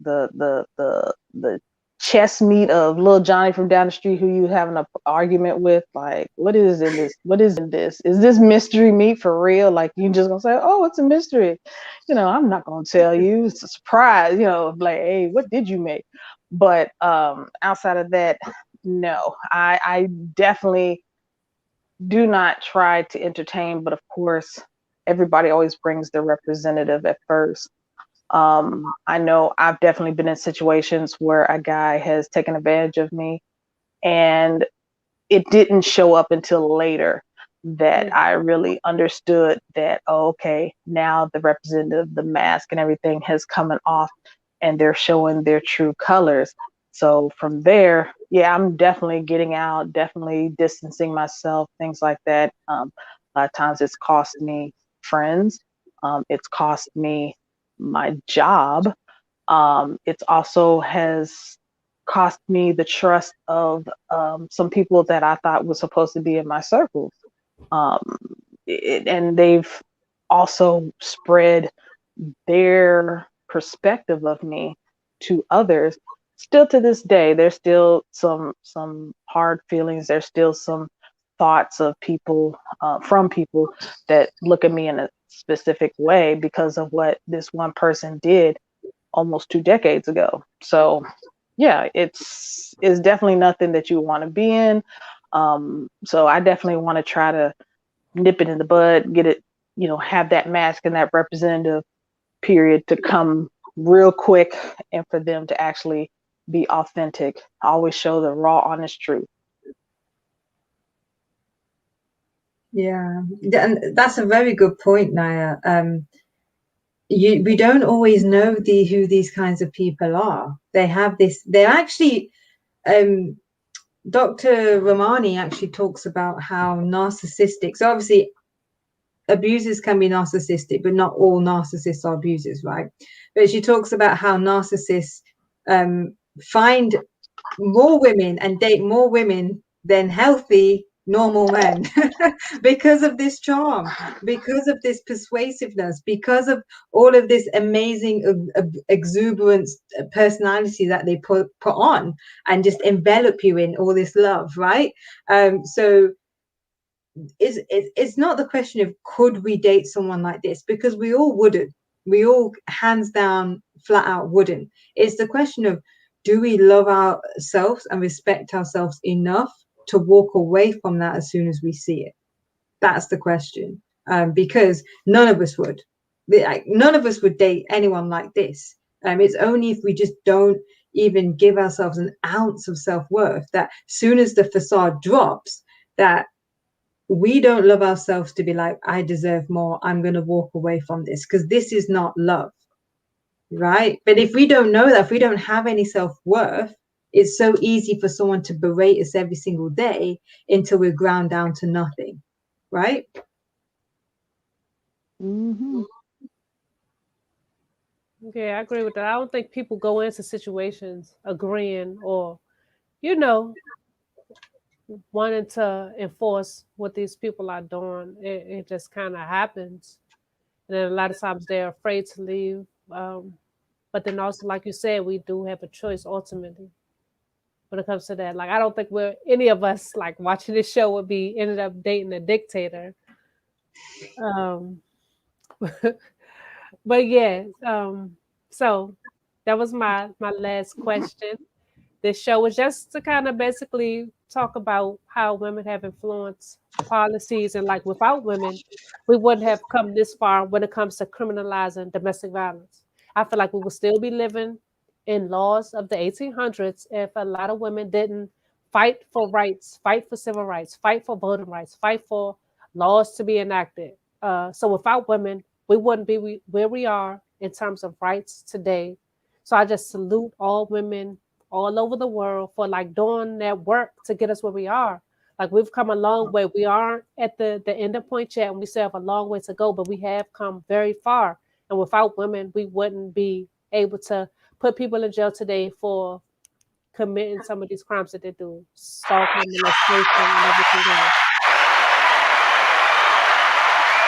the chest meat of little Johnny from down the street who you having an argument with? Like, what is in this? What is in this? Is this mystery meat for real? Like, you just gonna say, oh, it's a mystery. I'm not gonna tell you. It's a surprise. Like, hey, what did you make? But outside of that, no, I definitely do not try to entertain. But of course, everybody always brings their representative at first. I know I've definitely been in situations where a guy has taken advantage of me, and it didn't show up until later that I really understood that, oh, okay, now the representative, the mask and everything has coming off and they're showing their true colors. So from there, yeah, I'm definitely getting out, definitely distancing myself, things like that. A lot of times it's cost me friends. It's cost me my job. It's also has cost me the trust of some people that I thought was supposed to be in my circle. And they've also spread their perspective of me to others. Still to this day, there's still some hard feelings. There's still some thoughts of people, from people that look at me in a specific way because of what this one person did almost 2 decades ago. So yeah, it's definitely nothing that you want to be in. So I definitely want to try to nip it in the bud, get it, have that mask and that representative period to come real quick, and for them to actually be authentic, always show the raw, honest truth. Yeah, and that's a very good point, Naya. We don't always know who these kinds of people are. They have this. They're actually. Dr. Romani actually talks about how narcissistic. So obviously, abusers can be narcissistic, but not all narcissists are abusers, right? But she talks about how narcissists find more women and date more women than healthy normal men because of this charm, because of this persuasiveness, because of all of this amazing exuberant personality that they put on and just envelop you in all this love, right? So it's not the question of could we date someone like this, because we all wouldn't. We all hands down flat out wouldn't. It's the question of, do we love ourselves and respect ourselves enough to walk away from that as soon as we see it? That's the question. Because none of us would. None of us would date anyone like this. It's only if we just don't even give ourselves an ounce of self-worth, that soon as the facade drops, that we don't love ourselves to be like, I deserve more, I'm going to walk away from this, because this is not love, right? But if we don't know that, if we don't have any self-worth, it's so easy for someone to berate us every single day until we're ground down to nothing, right? Mm-hmm. Yeah, I agree with that. I don't think people go into situations agreeing or, you know, wanting to enforce what these people are doing. It just kind of happens. And then a lot of times they're afraid to leave. But then also, like you said, we do have a choice ultimately when it comes to that. Like, I don't think any of us like watching this show would be ended up dating a dictator. But yeah, so that was my last question. This show was just to kind of basically talk about how women have influenced policies, and like without women, we wouldn't have come this far when it comes to criminalizing domestic violence. I feel like we would still be living in laws of the 1800s if a lot of women didn't fight for rights, fight for civil rights, fight for voting rights, fight for laws to be enacted. So without women, we wouldn't be where we are in terms of rights today. So I just salute all women all over the world for like doing that work to get us where we are. Like, we've come a long way. We aren't at the end of point yet, and we still have a long way to go, but we have come very far. And without women, we wouldn't be able to put people in jail today for committing some of these crimes that they do, stalking, molestation, and everything else.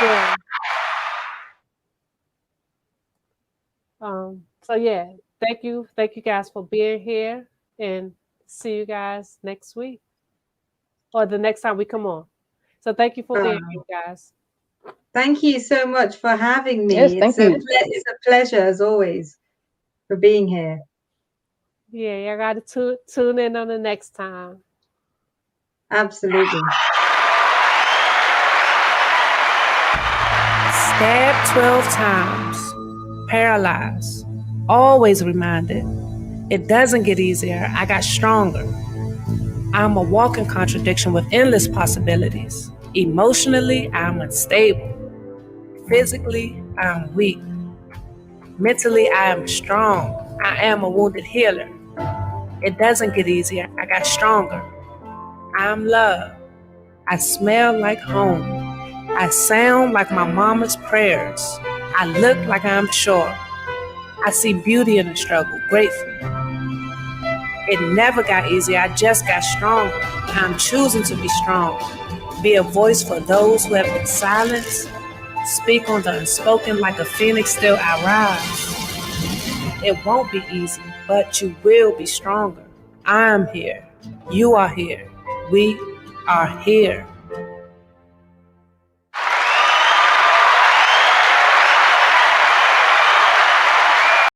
Yeah. So yeah, thank you guys for being here, and see you guys next week or the next time we come on. So thank you for being here, guys. Thank you so much for having me. Yes, thank you. It's a pleasure as always for being here. Yeah, y'all got to tune in on the next time. Absolutely. Stabbed 12 times, paralyzed, always reminded, it doesn't get easier, I got stronger. I'm a walking contradiction with endless possibilities. Emotionally, I'm unstable. Physically, I'm weak. Mentally, I am strong. I am a wounded healer. It doesn't get easier, I got stronger. I'm love. I smell like home. I sound like my mama's prayers. I look like I'm sure. I see beauty in the struggle, grateful. It never got easier, I just got stronger. I'm choosing to be strong. Be a voice for those who have been silenced. Speak on the unspoken like a phoenix, still I rise. It won't be easy, but you will be stronger. I'm here. You are here. We are here.